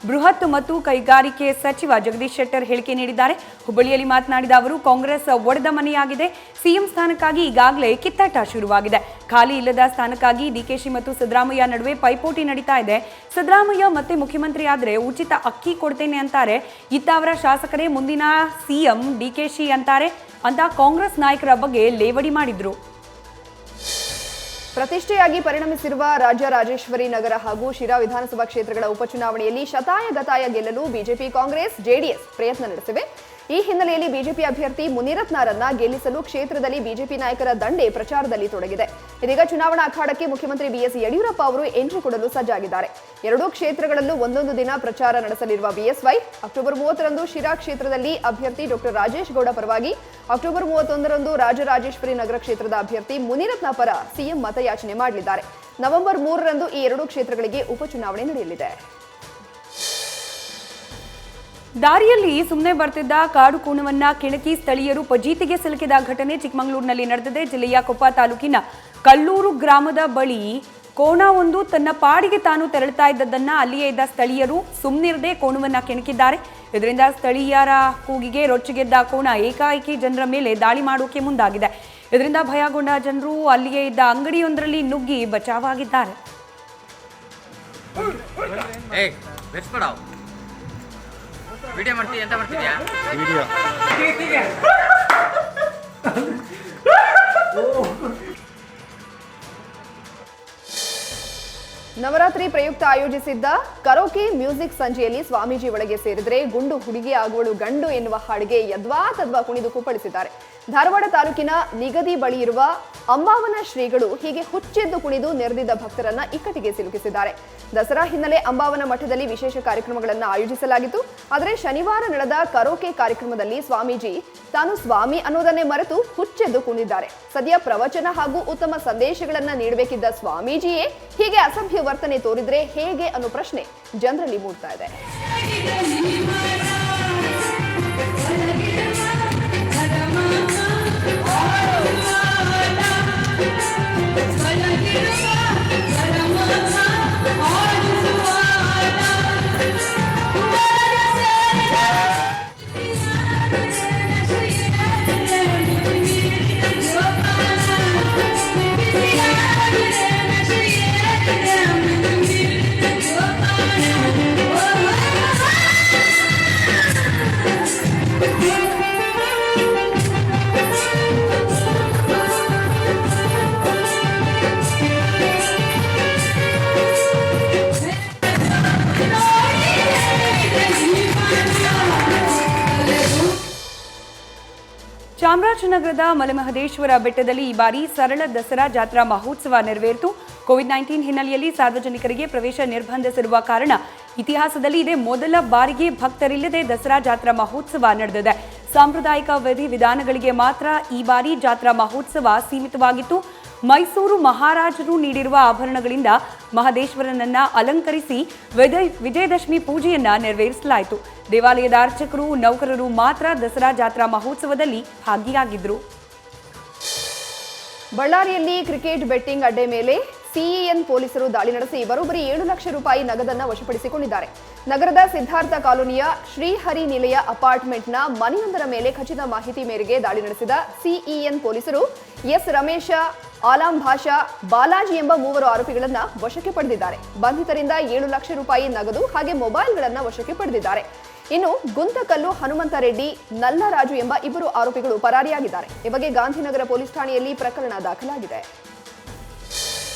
ಬೃಹತ್ ಮತ್ತು ಕೈಗಾರಿಕೆ ಸಚಿವ ಜಗದೀಶ್ ಶೆಟ್ಟರ್ ಹೇಳಿಕೆ ನೀಡಿದ್ದಾರೆ. ಹುಬ್ಬಳ್ಳಿಯಲ್ಲಿ ಮಾತನಾಡಿದ ಅವರು, ಕಾಂಗ್ರೆಸ್ ಒಡೆದ ಮನೆಯಾಗಿದೆ. ಸಿಎಂ ಸ್ಥಾನಕ್ಕಾಗಿ ಈಗಾಗಲೇ ಕಿತ್ತಾಟ ಶುರುವಾಗಿದೆ. ಖಾಲಿ ಇಲ್ಲದ ಸ್ಥಾನಕ್ಕಾಗಿ ಡಿಕೆಶಿ ಮತ್ತು ಸಿದ್ದರಾಮಯ್ಯ ನಡುವೆ ಪೈಪೋಟಿ ನಡೀತಾ ಇದೆ. ಸಿದ್ದರಾಮಯ್ಯ ಮತ್ತೆ ಮುಖ್ಯಮಂತ್ರಿ ಆದರೆ ಉಚಿತ ಅಕ್ಕಿ ಕೊಡ್ತೇನೆ ಅಂತಾರೆ. ಇತ್ತ ಅವರ ಶಾಸಕರೇ ಮುಂದಿನ ಸಿಎಂ ಡಿಕೆಶಿ ಅಂತಾರೆ ಅಂತ ಕಾಂಗ್ರೆಸ್ ನಾಯಕರ ಬಗ್ಗೆ ಲೇವಡಿ ಮಾಡಿದ್ರು. ಪ್ರತಿಷ್ಠೆಯಾಗಿ ಪರಿಣಮಿಸಿರುವ ರಾಜರಾಜೇಶ್ವರಿ ನಗರ ಹಾಗೂ ಶಿರಾ ವಿಧಾನಸಭಾ ಕ್ಷೇತ್ರಗಳ ಉಪಚುನಾವಣೆಯಲ್ಲಿ ಶತಾಯಗತಾಯ ಗೆಲ್ಲಲು ಬಿಜೆಪಿ, ಕಾಂಗ್ರೆಸ್, ಜೆಡಿಎಸ್ ಪ್ರಯತ್ನ ನಡೆಸಿವೆ. ಈ ಹಿನ್ನೆಲೆಯಲ್ಲಿ ಬಿಜೆಪಿ ಅಭ್ಯರ್ಥಿ ಮುನಿರತ್ನರನ್ನ ಗೆಲ್ಲಿಸಲು ಕ್ಷೇತ್ರದಲ್ಲಿ ಬಿಜೆಪಿ ನಾಯಕರ ದಂಡೆ ಪ್ರಚಾರದಲ್ಲಿ ತೊಡಗಿದೆ. ಇದೀಗ ಚುನಾವಣಾ ಅಖಾಡಕ್ಕೆ ಮುಖ್ಯಮಂತ್ರಿ ಬಿಎಸ್ ಯಡಿಯೂರಪ್ಪ ಅವರು ಎಂಟ್ರಿ ಕೊಡಲು ಸಜ್ಜಾಗಿದ್ದಾರೆ. ಎರಡೂ ಕ್ಷೇತ್ರಗಳಲ್ಲೂ ಒಂದೊಂದು ದಿನ ಪ್ರಚಾರ ನಡೆಸಲಿರುವ ಬಿಎಸ್ವೈ ಅಕ್ಟೋಬರ್ 30ರಂದು ಶಿರಾ ಕ್ಷೇತ್ರದಲ್ಲಿ ಅಭ್ಯರ್ಥಿ ಡಾಕ್ಟರ್ ರಾಜೇಶ್ ಗೌಡ ಪರವಾಗಿ, ಅಕ್ಟೋಬರ್ 31ರಂದು ರಾಜರಾಜೇಶ್ವರಿ ನಗರ ಕ್ಷೇತ್ರದ ಅಭ್ಯರ್ಥಿ ಮುನಿರತ್ನ ಪರ ಸಿಎಂ ಮತಯಾಚನೆ ಮಾಡಲಿದ್ದಾರೆ. ನವೆಂಬರ್ 3ರಂದು ಈ ಎರಡೂ ಕ್ಷೇತ್ರಗಳಿಗೆ ಉಪಚುನಾವಣೆ ನಡೆಯಲಿದೆ. ದಾರಿಯಲ್ಲಿ ಸುಮ್ಮನೆ ಬರ್ತಿದ್ದ ಕಾಡು ಕೋಣವನ್ನ ಕೆಣಕಿ ಸ್ಥಳೀಯರು ಫಜೀತಿಗೆ ಸಿಲುಕಿದ ಘಟನೆ ಚಿಕ್ಕಮಗಳೂರಿನಲ್ಲಿ ನಡೆದಿದೆ. ಜಿಲ್ಲೆಯ ಕೊಪ್ಪ ತಾಲೂಕಿನ ಕಲ್ಲೂರು ಗ್ರಾಮದ ಬಳಿ ಕೋಣವೊಂದು ತನ್ನ ಪಾಡಿಗೆ ತಾನು ತೆರಳುತ್ತಾ ಇದ್ದದನ್ನ ಅಲ್ಲಿಯೇ ಇದ್ದ ಸ್ಥಳೀಯರು ಸುಮ್ಮನಿರದೆ ಕೋಣವನ್ನ ಕೆಣಕಿದ್ದಾರೆ. ಇದರಿಂದ ಸ್ಥಳೀಯರ ಕೂಗಿಗೆ ರೊಚ್ಚಿಗೆದ್ದ ಕೋಣ ಏಕಾಏಕಿ ಜನರ ಮೇಲೆ ದಾಳಿ ಮಾಡೋಕೆ ಮುಂದಾಗಿದೆ. ಇದರಿಂದ ಭಯಗೊಂಡ ಜನರು ಅಲ್ಲಿಯೇ ಇದ್ದ ಅಂಗಡಿಯೊಂದರಲ್ಲಿ ನುಗ್ಗಿ ಬಚಾವಾಗಿದ್ದಾರೆ. ವಿಡಿಯೋ ಮಾಡ್ತೀವಿ ಎಂತ ಮಾಡ್ತಿದ್ಯಾ ವಿಡಿಯೋ ನವರಾತ್ರಿ ಪ್ರಯುಕ್ತ ಆಯೋಜಿಸಿದ್ದ ಕರೋಕೆ ಮ್ಯೂಸಿಕ್ ಸಂಜೆಯಲ್ಲಿ ಸ್ವಾಮೀಜಿ ಒಳಗೆ ಸೇರಿದ್ರೆ ಗುಂಡು ಹುಡುಗಿ ಆಗುವಳು ಗಂಡು ಎನ್ನುವ ಹಾಡಿಗೆ ಯದ್ವಾ ತದ್ವಾ ಕುಣಿದು ಕುಪ್ಪಳಿಸಿದ್ದಾರೆ. ಧಾರವಾಡ ತಾಲೂಕಿನ ನಿಗದಿ ಬಳಿ ಇರುವ ಅಂಬಾವನ ಶ್ರೀಗಳು ಹೀಗೆ ಹುಚ್ಚೆದ್ದು ಕುಣಿದು ನೆರೆದಿದ್ದ ಭಕ್ತರನ್ನ ಇಕ್ಕಟ್ಟಿಗೆ ಸಿಲುಕಿಸಿದ್ದಾರೆ. ದಸರಾ ಹಿನ್ನೆಲೆ ಅಂಬಾವನ ಮಠದಲ್ಲಿ ವಿಶೇಷ ಕಾರ್ಯಕ್ರಮಗಳನ್ನು ಆಯೋಜಿಸಲಾಗಿತ್ತು. ಆದರೆ ಶನಿವಾರ ನಡೆದ ಕರೋಕೆ ಕಾರ್ಯಕ್ರಮದಲ್ಲಿ ಸ್ವಾಮೀಜಿ ತಾನು ಸ್ವಾಮಿ ಅನ್ನೋದನ್ನೇ ಮರೆತು ಹುಚ್ಚೆದ್ದು ಕುಣಿದಿದ್ದಾರೆ. ಸದ್ಯ ಪ್ರವಚನ ಹಾಗೂ ಉತ್ತಮ ಸಂದೇಶಗಳನ್ನ ನೀಡಬೇಕಿದ್ದ ಸ್ವಾಮೀಜಿಯೇ ಹೀಗೆ ಅಸಭ್ಯ ವರ್ತನೆ ತೋರಿದ್ರೆ ಹೇಗೆ ಅನ್ನೋ ಪ್ರಶ್ನೆ ಜನರಲ್ಲಿ ಮೂಡ್ತಾ ಇದೆ. ಚಾಮರಾಜನಗರದ ಮಲೆಮಹದೇಶ್ವರ ಬೆಟ್ಟದಲ್ಲಿ ಈ ಬಾರಿ ಸರಳ ದಸರಾ ಜಾತ್ರಾ ಮಹೋತ್ಸವ ನೆರವೇರಿತು. ಕೋವಿಡ್-19 ಹಿನ್ನೆಲೆಯಲ್ಲಿ ಸಾರ್ವಜನಿಕರಿಗೆ ಪ್ರವೇಶ ನಿರ್ಬಂಧಿಸಿರುವ ಕಾರಣ ಇತಿಹಾಸದಲ್ಲಿ ಇದೇ ಮೊದಲ ಬಾರಿಗೆ ಭಕ್ತರಿಲ್ಲದೆ ದಸರಾ ಜಾತ್ರಾ ಮಹೋತ್ಸವ ನಡೆದಿದೆ. ಸಾಂಪ್ರದಾಯಿಕ ವಿಧಾನಗಳಿಗೆ ಮಾತ್ರ ಈ ಬಾರಿ ಜಾತ್ರಾ ಮಹೋತ್ಸವ ಸೀಮಿತವಾಗಿತ್ತು. ಮೈಸೂರು ಮಹಾರಾಜರು ನೀಡಿರುವ ಆಭರಣಗಳಿಂದ ಮಹದೇಶ್ವರನನ್ನ ಅಲಂಕರಿಸಿ ವಿಜಯದಶಮಿ ಪೂಜೆಯನ್ನ ನೆರವೇರಿಸಲಾಯಿತು. ದೇವಾಲಯದ ಅರ್ಚಕರು, ನೌಕರರು ಮಾತ್ರ ದಸರಾ ಜಾತ್ರಾ ಮಹೋತ್ಸವದಲ್ಲಿ ಭಾಗಿಯಾಗಿದ್ದರು. ಬಳ್ಳಾರಿಯಲ್ಲಿ ಕ್ರಿಕೆಟ್ ಬೆಟ್ಟಿಂಗ್ ಅಡ್ಡೆ ಮೇಲೆ ಸಿಇಎನ್ ಪೊಲೀಸರು ದಾಳಿ ನಡೆಸಿ ಬರೋಬ್ಬರಿ 7 ಲಕ್ಷ ರೂಪಾಯಿ ನಗದನ್ನು ವಶಪಡಿಸಿಕೊಂಡಿದ್ದಾರೆ. ನಗರದ ಸಿದ್ಧಾರ್ಥ ಕಾಲೋನಿಯ ಶ್ರೀಹರಿ ನಿಲಯ ಅಪಾರ್ಟ್ಮೆಂಟ್ನ ಮನೆಯೊಂದರ ಮೇಲೆ ಖಚಿತ ಮಾಹಿತಿ ಮೇರೆಗೆ ದಾಳಿ ನಡೆಸಿದ ಸಿಇಎನ್ ಪೊಲೀಸರು ಎಸ್ ರಮೇಶ, ಆಲಾಂ ಭಾಷಾ, ಬಾಲಾಜಿ ಎಂಬ 3 ಆರೋಪಿಗಳನ್ನು ವಶಕ್ಕೆ ಪಡೆದಿದ್ದಾರೆ. ಬಂಧಿತರಿಂದ 7 ಲಕ್ಷ ರೂಪಾಯಿ ನಗದು ಹಾಗೆ ಮೊಬೈಲ್ಗಳನ್ನು ವಶಕ್ಕೆ ಪಡೆದಿದ್ದಾರೆ. ಇನ್ನು ಗುಂತಕಲ್ಲು ಹನುಮಂತ ರೆಡ್ಡಿ, ನಲ್ಲರಾಜು ಎಂಬ 2 ಆರೋಪಿಗಳು ಪರಾರಿಯಾಗಿದ್ದಾರೆ. ಈ ಬಗ್ಗೆ ಗಾಂಧಿನಗರ ಪೊಲೀಸ್ ಠಾಣೆಯಲ್ಲಿ ಪ್ರಕರಣ ದಾಖಲಾಗಿದೆ.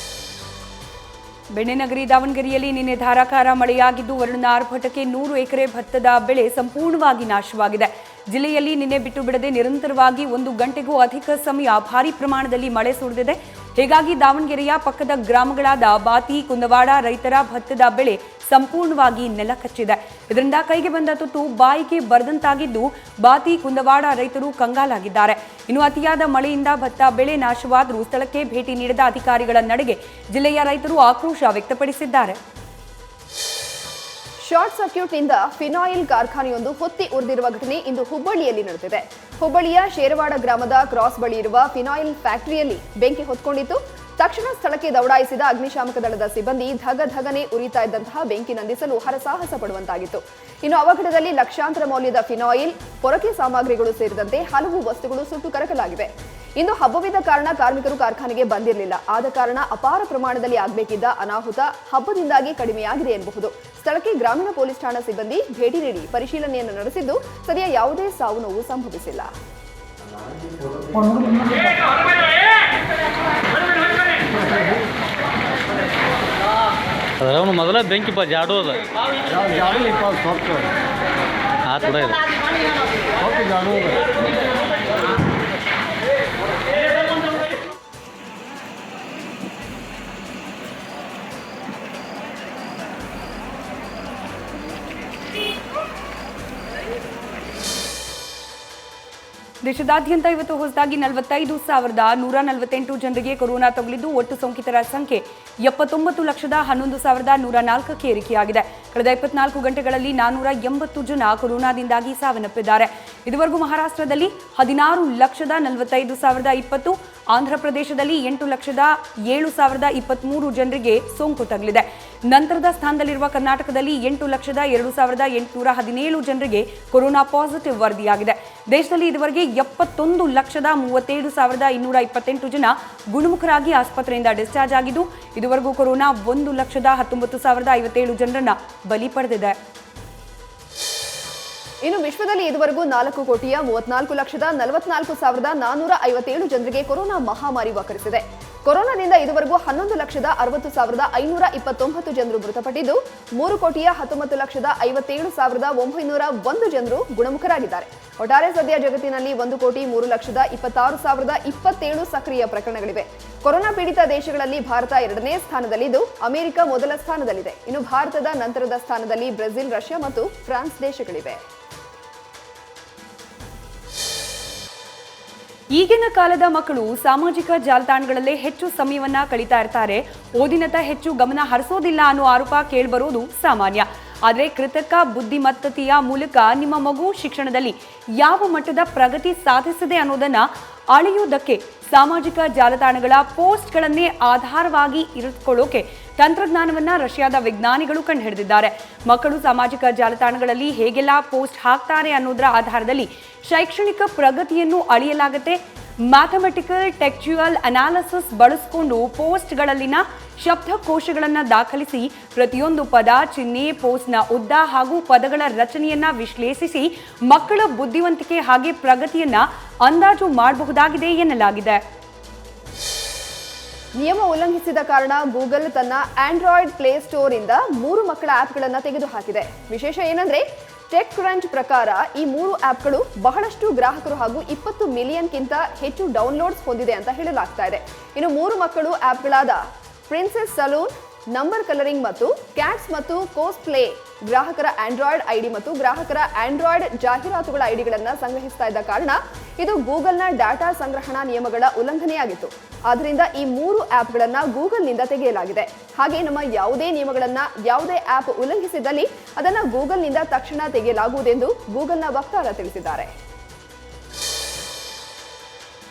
ಬೆಣ್ಣೆನಗರಿ ದಾವಣಗೆರೆಯಲ್ಲಿ ನಿನ್ನೆ ಧಾರಾಕಾರ ಮಳೆಯಾಗಿದ್ದು ವರುಣನ ಆರ್ಭಟಕ್ಕೆ 100 ಎಕರೆ ಭತ್ತದ ಬೆಳೆ ಸಂಪೂರ್ಣವಾಗಿ ನಾಶವಾಗಿದೆ. ಜಿಲ್ಲೆಯಲ್ಲಿ ನಿನ್ನೆ ಬಿಟ್ಟು ಬಿಡದೆ ನಿರಂತರವಾಗಿ 1 ಗಂಟೆಗೂ ಅಧಿಕ ಸಮಯ ಭಾರೀ ಪ್ರಮಾಣದಲ್ಲಿ ಮಳೆ ಸುರಿದಿದೆ. ಹೀಗಾಗಿ ದಾವಣಗೆರೆಯ ಪಕ್ಕದ ಗ್ರಾಮಗಳಾದ ಬಾತಿ, ಕುಂದವಾಡ ರೈತರ ಭತ್ತದ ಬೆಳೆ ಸಂಪೂರ್ಣವಾಗಿ ನೆಲಕಚ್ಚಿದೆ. ಇದರಿಂದ ಕೈಗೆ ಬಂದ ತುತ್ತು ಬಾಯಿಗೆ ಬರದಂತಾಗಿದ್ದು ಬಾತಿ, ಕುಂದವಾಡ ರೈತರು ಕಂಗಾಲಾಗಿದ್ದಾರೆ. ಇನ್ನು ಅತಿಯಾದ ಮಳೆಯಿಂದ ಭತ್ತ ಬೆಳೆ ನಾಶವಾದರೂ ಸ್ಥಳಕ್ಕೆ ಭೇಟಿ ನೀಡಿದ ಅಧಿಕಾರಿಗಳ ನಡೆಗೆ ಜಿಲ್ಲೆಯ ರೈತರು ಆಕ್ರೋಶ ವ್ಯಕ್ತಪಡಿಸಿದ್ದಾರೆ. ಶಾರ್ಟ್ ಸರ್ಕ್ಯೂಟ್ನಿಂದ ಫಿನಾಯಿಲ್ ಕಾರ್ಖಾನೆಯೊಂದು ಹೊತ್ತಿ ಉರಿದಿರುವ ಘಟನೆ ಇಂದು ಹುಬ್ಬಳ್ಳಿಯಲ್ಲಿ ನಡೆದಿದೆ. ಹುಬ್ಬಳ್ಳಿಯ ಶೇರವಾಡ ಗ್ರಾಮದ ಕ್ರಾಸ್ ಬಳಿ ಇರುವ ಫಿನಾಯಿಲ್ ಫ್ಯಾಕ್ಟರಿಯಲ್ಲಿ ಬೆಂಕಿ ಹೊತ್ಕೊಂಡಿತ್ತು. ತಕ್ಷಣ ಸ್ಥಳಕ್ಕೆ ದೌಡಾಯಿಸಿದ ಅಗ್ನಿಶಾಮಕ ದಳದ ಸಿಬ್ಬಂದಿ ಧಗಧಗನೆ ಉರಿತಾ ಇದ್ದಂತಹ ಬೆಂಕಿ ನಂದಿಸಲು ಹರಸಾಹಸ ಪಡುವಂತಾಗಿತ್ತು. ಇನ್ನು ಅವಘಡದಲ್ಲಿ ಲಕ್ಷಾಂತರ ಮೌಲ್ಯದ ಫಿನಾಯಿಲ್, ಪೊರಕೆ ಸಾಮಗ್ರಿಗಳು ಸೇರಿದಂತೆ ಹಲವು ವಸ್ತುಗಳು ಸುಟ್ಟು ಕರಕಲಾಗಿವೆ. ಇಂದು ಹಬ್ಬವಿದ್ದ ಕಾರಣ ಕಾರ್ಮಿಕರು ಕಾರ್ಖಾನೆಗೆ ಬಂದಿರಲಿಲ್ಲ. ಆದ ಕಾರಣ ಅಪಾರ ಪ್ರಮಾಣದಲ್ಲಿ ಆಗಬೇಕಿದ್ದ ಅನಾಹುತ ಹಬ್ಬದಿಂದಾಗಿ ಕಡಿಮೆಯಾಗಿದೆ ಎನ್ನಬಹುದು. ಸ್ಥಳಕ್ಕೆ ಗ್ರಾಮೀಣ ಪೊಲೀಸ್ ಠಾಣಾ ಸಿಬ್ಬಂದಿ ಭೇಟಿ ನೀಡಿ ಪರಿಶೀಲನೆಯನ್ನು ನಡೆಸಿದ್ದು ಸದ್ಯ ಯಾವುದೇ ಸಾವು ನೋವು ಸಂಭವಿಸಿಲ್ಲ. ಅದರ ಮೊದಲ ಬೆಂಕಿ ಜಾಡು ಅದ ಕೂಡ ಇದೆ. ದೇಶದಾದ್ಯಂತ ಇವತ್ತು ಹೊಸದಾಗಿ 45,148 ಜನರಿಗೆ ಕೊರೋನಾ ತಗುಲಿದ್ದು ಒಟ್ಟು ಸೋಂಕಿತರ ಸಂಖ್ಯೆ 79,11,104ಕ್ಕೆ ಏರಿಕೆಯಾಗಿದೆ. ಕಳೆದ 24 ಗಂಟೆಗಳಲ್ಲಿ 480 ಜನ ಕೊರೋನಾದಿಂದಾಗಿ ಸಾವನ್ನಪ್ಪಿದ್ದಾರೆ. ಇದುವರೆಗೂ ಮಹಾರಾಷ್ಟ್ರದಲ್ಲಿ 16,45,020, ಆಂಧ್ರಪ್ರದೇಶದಲ್ಲಿ 8,07,023 ಜನರಿಗೆ ಸೋಂಕು ತಗುಲಿದೆ. ನಂತರದ ಸ್ಥಾನದಲ್ಲಿರುವ ಕರ್ನಾಟಕದಲ್ಲಿ 8,02,817 ಜನರಿಗೆ ಕೊರೋನಾ ಪಾಸಿಟಿವ್ ವರದಿಯಾಗಿದೆ. ದೇಶದಲ್ಲಿ ಇದುವರೆಗೆ 71,37,228 ಜನ ಗುಣಮುಖರಾಗಿ ಆಸ್ಪತ್ರೆಯಿಂದ ಡಿಸ್ಚಾರ್ಜ್ ಆಗಿದ್ದು ಇದುವರೆಗೂ ಕೊರೋನಾ 1,19,057 ಜನರನ್ನ ಬಲಿ ಪಡೆದಿದೆ. ಇನ್ನು ವಿಶ್ವದಲ್ಲಿ ಇದುವರೆಗೂ 4,34,44,457 ಜನರಿಗೆ ಕೊರೋನಾ ಮಹಾಮಾರಿ ವಕ್ಕರಿಸಿದೆ. ಕೊರೋನಾದಿಂದ ಇದುವರೆಗೂ 11,60,529 ಜನರು ಮೃತಪಟ್ಟಿದ್ದು 3,19,57,901 ಜನರು ಗುಣಮುಖರಾಗಿದ್ದಾರೆ. ಒಟ್ಟಾರೆ ಸದ್ಯ ಜಗತ್ತಿನಲ್ಲಿ 1,03,26,027 ಸಕ್ರಿಯ ಪ್ರಕರಣಗಳಿವೆ. ಕೊರೋನಾ ಪೀಡಿತ ದೇಶಗಳಲ್ಲಿ ಭಾರತ 2ನೇ ಸ್ಥಾನದಲ್ಲಿದ್ದು ಅಮೆರಿಕ ಮೊದಲ ಸ್ಥಾನದಲ್ಲಿದೆ. ಇನ್ನು ಭಾರತದ ನಂತರದ ಸ್ಥಾನದಲ್ಲಿ ಬ್ರೆಜಿಲ್, ರಷ್ಯಾ ಮತ್ತು ಫ್ರಾನ್ಸ್ ದೇಶಗಳಿವೆ. ಈಗಿನ ಕಾಲದ ಮಕ್ಕಳು ಸಾಮಾಜಿಕ ಜಾಲತಾಣಗಳಲ್ಲೇ ಹೆಚ್ಚು ಸಮಯವನ್ನ ಕಳೀತಾ ಇರ್ತಾರೆ. ಓದಿನತ್ತ ಹೆಚ್ಚು ಗಮನ ಹರಿಸೋದಿಲ್ಲ ಅನ್ನೋ ಆರೋಪ ಕೇಳಿಬರೋದು ಸಾಮಾನ್ಯ. ಆದರೆ ಕೃತಕ ಬುದ್ಧಿಮತ್ತತೆಯ ಮೂಲಕ ನಿಮ್ಮ ಮಗು ಶಿಕ್ಷಣದಲ್ಲಿ ಯಾವ ಮಟ್ಟದ ಪ್ರಗತಿ ಸಾಧಿಸಿದೆ ಅನ್ನೋದನ್ನ ಅಳೆಯುವುದಕ್ಕೆ ಸಾಮಾಜಿಕ ಜಾಲತಾಣಗಳ ಪೋಸ್ಟ್ಗಳನ್ನೇ ಆಧಾರವಾಗಿ ಇರಿಸಿಕೊಳ್ಳೋಕೆ ತಂತ್ರಜ್ಞಾನವನ್ನ ರಷ್ಯಾದ ವಿಜ್ಞಾನಿಗಳು ಕಂಡುಹಿಡಿದಿದ್ದಾರೆ. ಮಕ್ಕಳು ಸಾಮಾಜಿಕ ಜಾಲತಾಣಗಳಲ್ಲಿ ಹೇಗೆಲ್ಲ ಪೋಸ್ಟ್ ಹಾಕ್ತಾರೆ ಅನ್ನೋದರ ಆಧಾರದಲ್ಲಿ ಶೈಕ್ಷಣಿಕ ಪ್ರಗತಿಯನ್ನು ಅಳೆಯಲಾಗುತ್ತೆ. ಮ್ಯಾಥಮೆಟಿಕಲ್ ಟೆಕ್ಚುಯಲ್ ಅನಾಲಿಸಿಸ್ ಬಳಸಿಕೊಂಡು ಪೋಸ್ಟ್ಗಳಲ್ಲಿನ ಶಬ್ದಕೋಶಗಳನ್ನು ದಾಖಲಿಸಿ ಪ್ರತಿಯೊಂದು ಪದ, ಚಿಹ್ನೆ, ಪೋಸ್ಟ್ನ ಉದ್ದ ಹಾಗೂ ಪದಗಳ ರಚನೆಯನ್ನ ವಿಶ್ಲೇಷಿಸಿ ಮಕ್ಕಳ ಬುದ್ಧಿವಂತಿಕೆ ಹಾಗೆ ಪ್ರಗತಿಯನ್ನ ಅಂದಾಜು ಮಾಡಬಹುದಾಗಿದೆ ಎನ್ನಲಾಗಿದೆ. ನಿಯಮ ಉಲ್ಲಂಘಿಸಿದ ಕಾರಣ ಗೂಗಲ್ ತನ್ನ ಆಂಡ್ರಾಯ್ಡ್ ಪ್ಲೇ ಸ್ಟೋರ್ ಇಂದ 3 ಮಕ್ಕಳ ಆಪ್ಗಳನ್ನು ತೆಗೆದುಹಾಕಿದೆ. ವಿಶೇಷ ಏನಂದ್ರೆ ಟೆಕ್ ಕ್ರಂಚ್ ಪ್ರಕಾರ ಈ 3 ಆಪ್ಗಳು ಬಹಳಷ್ಟು ಗ್ರಾಹಕರು ಹಾಗೂ 20 ಮಿಲಿಯನ್ಗಿಂತ ಹೆಚ್ಚು ಡೌನ್ಲೋಡ್ಸ್ ಹೊಂದಿದೆ ಅಂತ ಹೇಳಲಾಗ್ತಾ ಇದೆ. ಇನ್ನು 3 ಮಕ್ಕಳು ಆಪ್ಗಳಾದ ಪ್ರಿನ್ಸೆಸ್ ಸಲೂನ್, ನಂಬರ್ ಕಲರಿಂಗ್ ಮತ್ತು ಕ್ಯಾಟ್ಸ್ ಮತ್ತು ಕೋಸ್ ಪ್ಲೇ ಗ್ರಾಹಕರ ಆಂಡ್ರಾಯ್ಡ್ ಐಡಿ ಮತ್ತು ಗ್ರಾಹಕರ ಆಂಡ್ರಾಯ್ಡ್ ಜಾಹೀರಾತುಗಳ ಐಡಿಗಳನ್ನು ಸಂಗ್ರಹಿಸ್ತಾ ಇದ್ದ ಕಾರಣ ಇದು ಗೂಗಲ್ನ ಡಾಟಾ ಸಂಗ್ರಹಣಾ ನಿಯಮಗಳ ಉಲ್ಲಂಘನೆಯಾಗಿತ್ತು. ಆದ್ದರಿಂದ ಈ 3 ಆಪ್ಗಳನ್ನು ಗೂಗಲ್ನಿಂದ ತೆಗೆಯಲಾಗಿದೆ. ಹಾಗೆ ನಮ್ಮ ಯಾವುದೇ ನಿಯಮಗಳನ್ನು ಯಾವುದೇ ಆಪ್ ಉಲ್ಲಂಘಿಸಿದಲ್ಲಿ ಅದನ್ನು ಗೂಗಲ್ನಿಂದ ತಕ್ಷಣ ತೆಗೆಯಲಾಗುವುದೆಂದು ಗೂಗಲ್ನ ವಕ್ತಾರ ತಿಳಿಸಿದ್ದಾರೆ.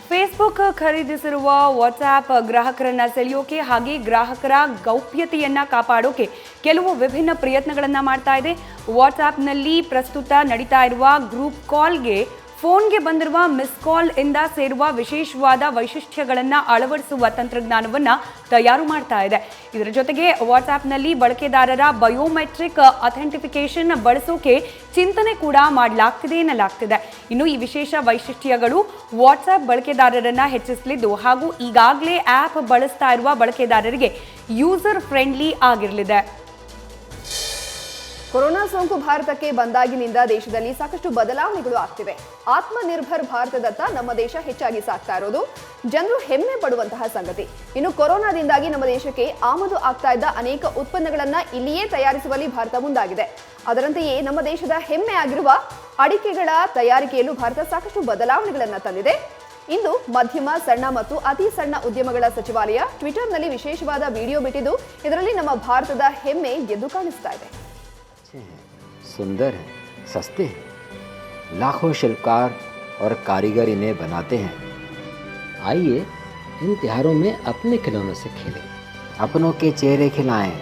ಫೇಸ್ಬುಕ್ ಖರೀದಿಸಿರುವ ವಾಟ್ಸ್ಆಪ್ ಗ್ರಾಹಕರನ್ನ ಸೆಳೆಯೋಕೆ ಹಾಗೆ ಗ್ರಾಹಕರ ಗೌಪ್ಯತೆಯನ್ನ ಕಾಪಾಡೋಕೆ ಕೆಲವು ವಿಭಿನ್ನ ಪ್ರಯತ್ನಗಳನ್ನ ಮಾಡ್ತಾ ಇದೆ. ವಾಟ್ಸ್ಆಪ್ನಲ್ಲಿ ಪ್ರಸ್ತುತ ನಡೀತಾ ಇರುವ ಗ್ರೂಪ್ ಕಾಲ್ಗೆ ಫೋನ್ಗೆ ಬಂದಿರುವ ಮಿಸ್ ಕಾಲ್ ಇಂದ ಸೇರುವ ವಿಶೇಷವಾದ ವೈಶಿಷ್ಟ್ಯಗಳನ್ನು ಅಳವಡಿಸುವ ತಂತ್ರಜ್ಞಾನವನ್ನ ತಯಾರು ಮಾಡ್ತಾ ಇದೆ. ಇದರ ಜೊತೆಗೆ ವಾಟ್ಸ್ಆಪ್ನಲ್ಲಿ ಬಳಕೆದಾರರ ಬಯೋಮೆಟ್ರಿಕ್ ಅಥೆಂಟಿಫಿಕೇಶನ್ ಬಳಸೋಕೆ ಚಿಂತನೆ ಕೂಡ ಮಾಡಲಾಗ್ತಿದೆ ಎನ್ನಲಾಗ್ತಿದೆ. ಇನ್ನು ಈ ವಿಶೇಷ ವೈಶಿಷ್ಟ್ಯಗಳು ವಾಟ್ಸ್ಆಪ್ ಬಳಕೆದಾರರನ್ನ ಹೆಚ್ಚಿಸಲಿದ್ದು ಹಾಗೂ ಈಗಾಗಲೇ ಆ್ಯಪ್ ಬಳಸ್ತಾ ಇರುವ ಬಳಕೆದಾರರಿಗೆ ಯೂಸರ್ ಫ್ರೆಂಡ್ಲಿ ಆಗಿರಲಿದೆ. ಕೊರೋನಾ ಸೋಂಕು ಭಾರತಕ್ಕೆ ಬಂದಾಗಿನಿಂದ ದೇಶದಲ್ಲಿ ಸಾಕಷ್ಟು ಬದಲಾವಣೆಗಳು ಆಗ್ತಿವೆ. ಆತ್ಮನಿರ್ಭರ್ ಭಾರತದತ್ತ ನಮ್ಮ ದೇಶ ಹೆಚ್ಚಾಗಿ ಸಾಗ್ತಾ ಇರೋದು ಜನರು ಹೆಮ್ಮೆ ಪಡುವಂತಹ ಸಂಗತಿ. ಇನ್ನು ಕೊರೋನಾದಿಂದಾಗಿ ನಮ್ಮ ದೇಶಕ್ಕೆ ಆಮದು ಆಗ್ತಾ ಇದ್ದ ಅನೇಕ ಉತ್ಪನ್ನಗಳನ್ನ ಇಲ್ಲಿಯೇ ತಯಾರಿಸುವಲ್ಲಿ ಭಾರತ ಮುಂದಾಗಿದೆ. ಅದರಂತೆಯೇ ನಮ್ಮ ದೇಶದ ಹೆಮ್ಮೆ ಆಗಿರುವ ಅಡಿಕೆಗಳ ತಯಾರಿಕೆಯಲ್ಲೂ ಭಾರತ ಸಾಕಷ್ಟು ಬದಲಾವಣೆಗಳನ್ನ ತಂದಿದೆ. ಇಂದು ಮಧ್ಯಮ, ಸಣ್ಣ ಮತ್ತು ಅತಿ ಸಣ್ಣ ಉದ್ಯಮಗಳ ಸಚಿವಾಲಯ ಟ್ವಿಟರ್ನಲ್ಲಿ ವಿಶೇಷವಾದ ವಿಡಿಯೋ ಬಿಟ್ಟಿದ್ದು ಇದರಲ್ಲಿ ನಮ್ಮ ಭಾರತದ ಹೆಮ್ಮೆ ಎದ್ದು ಕಾಣಿಸ್ತಾ ಇದೆ. सुंदर है, सस्ते हैं, लाखों शिल्पकार और कारीगर इन्हें बनाते हैं. आइए इन त्योहारों में अपने खिलौनों से खेलें, अपनों के चेहरे खिलाएं.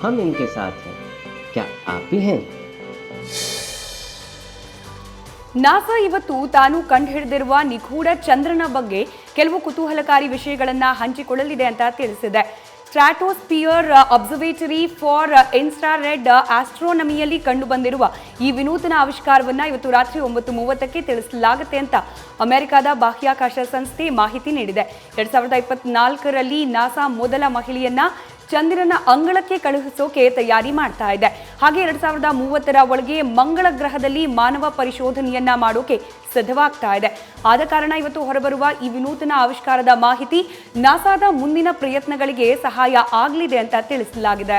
हम इनके साथ हैं, क्या आप भी हैं? ನಾಸಾ ಇವತ್ತು ತಾನು ಕಂಡುಹಿಡಿದಿರುವ ನಿಗೂಢ ಚಂದ್ರನ ಬಗ್ಗೆ ಕೆಲವು ಕುತೂಹಲಕಾರಿ ವಿಷಯಗಳನ್ನು ಹಂಚಿಕೊಳ್ಳಲಿದೆ ಅಂತ ತಿಳಿಸಿದೆ. ಸ್ಟ್ರಾಟೋಸ್ಪಿಯರ್ ಅಬ್ಸರ್ವೇಟರಿ ಫಾರ್ ಇನ್ಫ್ರಾರೆಡ್ ಆಸ್ಟ್ರೋನಮಿಯಲ್ಲಿ ಕಂಡುಬಂದಿರುವ ಈ ವಿನೂತನ ಆವಿಷ್ಕಾರವನ್ನು ಇವತ್ತು ರಾತ್ರಿ 9:30ಕ್ಕೆ ತಿಳಿಸಲಾಗುತ್ತೆ ಅಂತ ಅಮೆರಿಕದ ಬಾಹ್ಯಾಕಾಶ ಸಂಸ್ಥೆ ಮಾಹಿತಿ ನೀಡಿದೆ. 2024ರಲ್ಲಿ ನಾಸಾ ಮೊದಲ ಮಹಿಳೆಯನ್ನ ಚಂದ್ರನ ಅಂಗಳಕ್ಕೆ ಕಳುಹಿಸೋಕೆ ತಯಾರಿ ಮಾಡ್ತಾ ಇದೆ. ಹಾಗೆ 2030ರ ಒಳಗೆ ಮಂಗಳ ಗ್ರಹದಲ್ಲಿ ಮಾನವ ಪರಿಶೋಧನೆಯನ್ನ ಮಾಡೋಕೆ ಸಿದ್ಧವಾಗ್ತಾ ಇದೆ. ಆದ ಕಾರಣ ಇವತ್ತು ಹೊರಬರುವ ಈ ವಿನೂತನ ಆವಿಷ್ಕಾರದ ಮಾಹಿತಿ ನಾಸಾದ ಮುಂದಿನ ಪ್ರಯತ್ನಗಳಿಗೆ ಸಹಾಯ ಆಗಲಿದೆ ಅಂತ ತಿಳಿಸಲಾಗಿದೆ.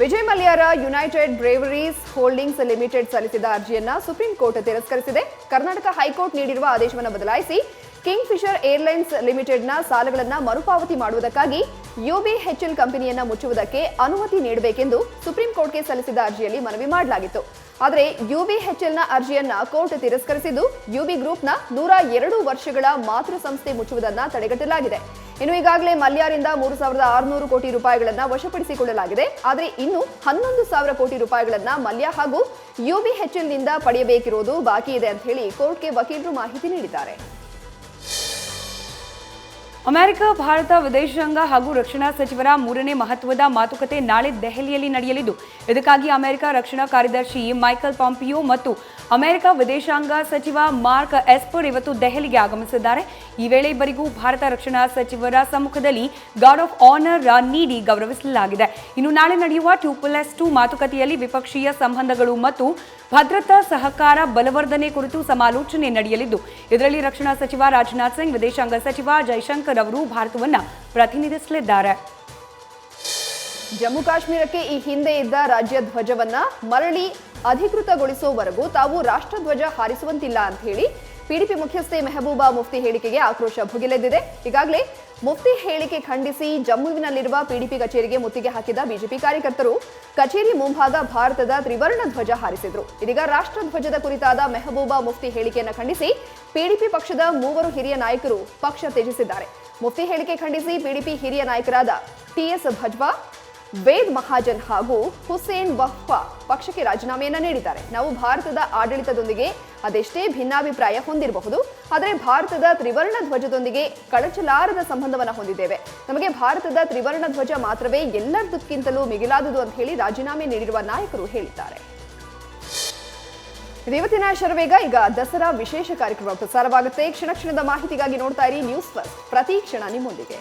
ವಿಜಯ್ ಮಲ್ಯರ ಯುನೈಟೆಡ್ ಬ್ರೇವರೀಸ್ ಹೋಲ್ಡಿಂಗ್ಸ್ ಲಿಮಿಟೆಡ್ ಸಲ್ಲಿಸಿದ ಅರ್ಜಿಯನ್ನ ಸುಪ್ರೀಂ ಕೋರ್ಟ್ ತಿರಸ್ಕರಿಸಿದೆ. ಕರ್ನಾಟಕ ಹೈಕೋರ್ಟ್ ನೀಡಿರುವ ಆದೇಶವನ್ನು ಬದಲಾಯಿಸಿ ಕಿಂಗ್ ಫಿಶರ್ ಏರ್ಲೈನ್ಸ್ ಲಿಮಿಟೆಡ್ನ ಸಾಲಗಳನ್ನು ಮರುಪಾವತಿ ಮಾಡುವುದಕ್ಕಾಗಿ ಯುಬಿಎಚ್ಎಲ್ ಕಂಪನಿಯನ್ನ ಮುಚ್ಚುವುದಕ್ಕೆ ಅನುಮತಿ ನೀಡಬೇಕೆಂದು ಸುಪ್ರೀಂ ಕೋರ್ಟ್ಗೆ ಸಲ್ಲಿಸಿದ ಅರ್ಜಿಯಲ್ಲಿ ಮನವಿ ಮಾಡಲಾಗಿತ್ತು. ಆದರೆ ಯುಬಿಎಚ್ಎಲ್ನ ಅರ್ಜಿಯನ್ನ ಕೋರ್ಟ್ ತಿರಸ್ಕರಿಸಿದ್ದು ಯುಬಿ ಗ್ರೂಪ್ನ 102 ವರ್ಷಗಳ ಮಾತೃ ಸಂಸ್ಥೆ ಮುಚ್ಚುವುದನ್ನು ತಡೆಗಟ್ಟಲಾಗಿದೆ. ಇನ್ನು ಈಗಾಗಲೇ ಮಲ್ಯರಿಂದ 3,600 ಕೋಟಿ ರೂಪಾಯಿಗಳನ್ನು ವಶಪಡಿಸಿಕೊಳ್ಳಲಾಗಿದೆ. ಆದರೆ ಇನ್ನು 11,000 ಕೋಟಿ ರೂಪಾಯಿಗಳನ್ನು ಮಲ್ಯ ಹಾಗೂ ಯುಬಿಎಚ್ಎಲ್ನಿಂದ ಪಡೆಯಬೇಕಿರುವುದು ಬಾಕಿ ಇದೆ ಅಂತ ಹೇಳಿ ಕೋರ್ಟ್ಗೆ ವಕೀಲರು ಮಾಹಿತಿ ನೀಡಿದ್ದಾರೆ. ಅಮೆರಿಕ ಭಾರತ ವಿದೇಶಾಂಗ ಹಾಗೂ ರಕ್ಷಣಾ ಸಚಿವರ 3ನೇ ಮಹತ್ವದ ಮಾತುಕತೆ ನಾಳೆ ದೆಹಲಿಯಲ್ಲಿ ನಡೆಯಲಿದ್ದು ಇದಕ್ಕಾಗಿ ಅಮೆರಿಕ ರಕ್ಷಣಾ ಕಾರ್ಯದರ್ಶಿ ಮೈಕಲ್ ಪಾಂಪಿಯೋ ಮತ್ತು ಅಮೆರಿಕ ವಿದೇಶಾಂಗ ಸಚಿವ ಮಾರ್ಕ್ ಎಸ್ಪರ್ ಇವತ್ತು ದೆಹಲಿಗೆ ಆಗಮಿಸಿದ್ದಾರೆ. ಈ ವೇಳೆ ಇಬ್ಬರಿಗೂ ಭಾರತ ರಕ್ಷಣಾ ಸಚಿವರ ಸಮ್ಮುಖದಲ್ಲಿ ಗಾರ್ಡ್ ಆಫ್ ಆನರ್ ನೀಡಿ ಗೌರವಿಸಲಾಗಿದೆ. ಇನ್ನು ನಾಳೆ ನಡೆಯುವ 2+2 ಮಾತುಕತೆಯಲ್ಲಿ ದ್ವಿಪಕ್ಷೀಯ ಸಂಬಂಧಗಳು ಮತ್ತು ಭದ್ರತಾ ಸಹಕಾರ ಬಲವರ್ಧನೆ ಕುರಿತು ಸಮಾಲೋಚನೆ ನಡೆಯಲಿದ್ದು ಇದರಲ್ಲಿ ರಕ್ಷಣಾ ಸಚಿವ ರಾಜನಾಥ್ ಸಿಂಗ್, ವಿದೇಶಾಂಗ ಸಚಿವ ಜೈಶಂಕರ್ ಅವರು ಭಾರತವನ್ನು ಪ್ರತಿನಿಧಿಸಲಿದ್ದಾರೆ. ಜಮ್ಮು ಕಾಶ್ಮೀರಕ್ಕೆ ಈ ಹಿಂದೆ ಇದ್ದ ರಾಜ್ಯ ಧ್ವಜವನ್ನ ಮರಳಿ ಅಧಿಕೃತಗೊಳಿಸುವವರೆಗೂ ತಾವು ರಾಷ್ಟ್ರಧ್ವಜ ಹಾರಿಸುವಂತಿಲ್ಲ ಅಂತ ಹೇಳಿ ಪಿಡಿಪಿ ಮುಖ್ಯಸ್ಥೆ ಮೆಹಬೂಬಾ ಮುಫ್ತಿ ಹೇಳಿಕೆಗೆ ಆಕ್ರೋಶ ಭುಗಿಲೆದ್ದಿದೆ. ಈಗಾಗಲೇ ಮುಫ್ತಿ ಹೇಳಿಕೆ ಖಂಡಿಸಿ ಜಮ್ಮುವಿನಲ್ಲಿರುವ ಪಿಡಿಪಿ ಕಚೇರಿಗೆ ಮುತ್ತಿಗೆ ಹಾಕಿದ ಬಿಜೆಪಿ ಕಾರ್ಯಕರ್ತರು ಕಚೇರಿ ಮುಂಭಾಗ ಭಾರತದ ತ್ರಿವರ್ಣ ಧ್ವಜ ಹಾರಿಸಿದ್ರು. ಇದೀಗ ರಾಷ್ಟ್ರಧ್ವಜದ ಕುರಿತಾದ ಮೆಹಬೂಬಾ ಮುಫ್ತಿ ಹೇಳಿಕೆಯನ್ನು ಖಂಡಿಸಿ ಪಿಡಿಪಿ ಪಕ್ಷದ 3 ಹಿರಿಯ ನಾಯಕರು ಪಕ್ಷ ತ್ಯಜಿಸಿದ್ದಾರೆ. ಮುಫ್ತಿ ಹೇಳಿಕೆ ಖಂಡಿಸಿ ಪಿಡಿಪಿ ಹಿರಿಯ ನಾಯಕರಾದ ಟಿಎಸ್ ಭಜ್ವಾ, ವೇದ್ ಮಹಾಜನ್ ಹಾಗೂ ಹುಸೇನ್ ವಫಾ ಪಕ್ಷಕ್ಕೆ ರಾಜೀನಾಮೆಯನ್ನು ನೀಡಿದ್ದಾರೆ. ನಾವು ಭಾರತದ ಆಡಳಿತದೊಂದಿಗೆ ಅದೆಷ್ಟೇ ಭಿನ್ನಾಭಿಪ್ರಾಯ ಹೊಂದಿರಬಹುದು, ಆದರೆ ಭಾರತದ ತ್ರಿವರ್ಣ ಧ್ವಜದೊಂದಿಗೆ ಕಳಚಲಾರದ ಸಂಬಂಧವನ್ನು ಹೊಂದಿದ್ದೇವೆ. ನಮಗೆ ಭಾರತದ ತ್ರಿವರ್ಣ ಧ್ವಜ ಮಾತ್ರವೇ ಎಲ್ಲದಕ್ಕಿಂತಲೂ ಮಿಗಿಲಾದುದು ಅಂತ ಹೇಳಿ ರಾಜೀನಾಮೆ ನೀಡಿರುವ ನಾಯಕರು ಹೇಳಿದ್ದಾರೆ. ಇವತ್ತಿನ ಶರವೇಗ. ಈಗ ದಸರಾ ವಿಶೇಷ ಕಾರ್ಯಕ್ರಮ ಪ್ರಸಾರವಾಗುತ್ತೆ. ಕ್ಷಣ ಕ್ಷಣದ ಮಾಹಿತಿಗಾಗಿ ನೋಡ್ತಾ ಇರಿ ನ್ಯೂಸ್ ಫಸ್ಟ್, ಪ್ರತಿ ಕ್ಷಣ ನಿಮ್ಮೊಂದಿಗೆ.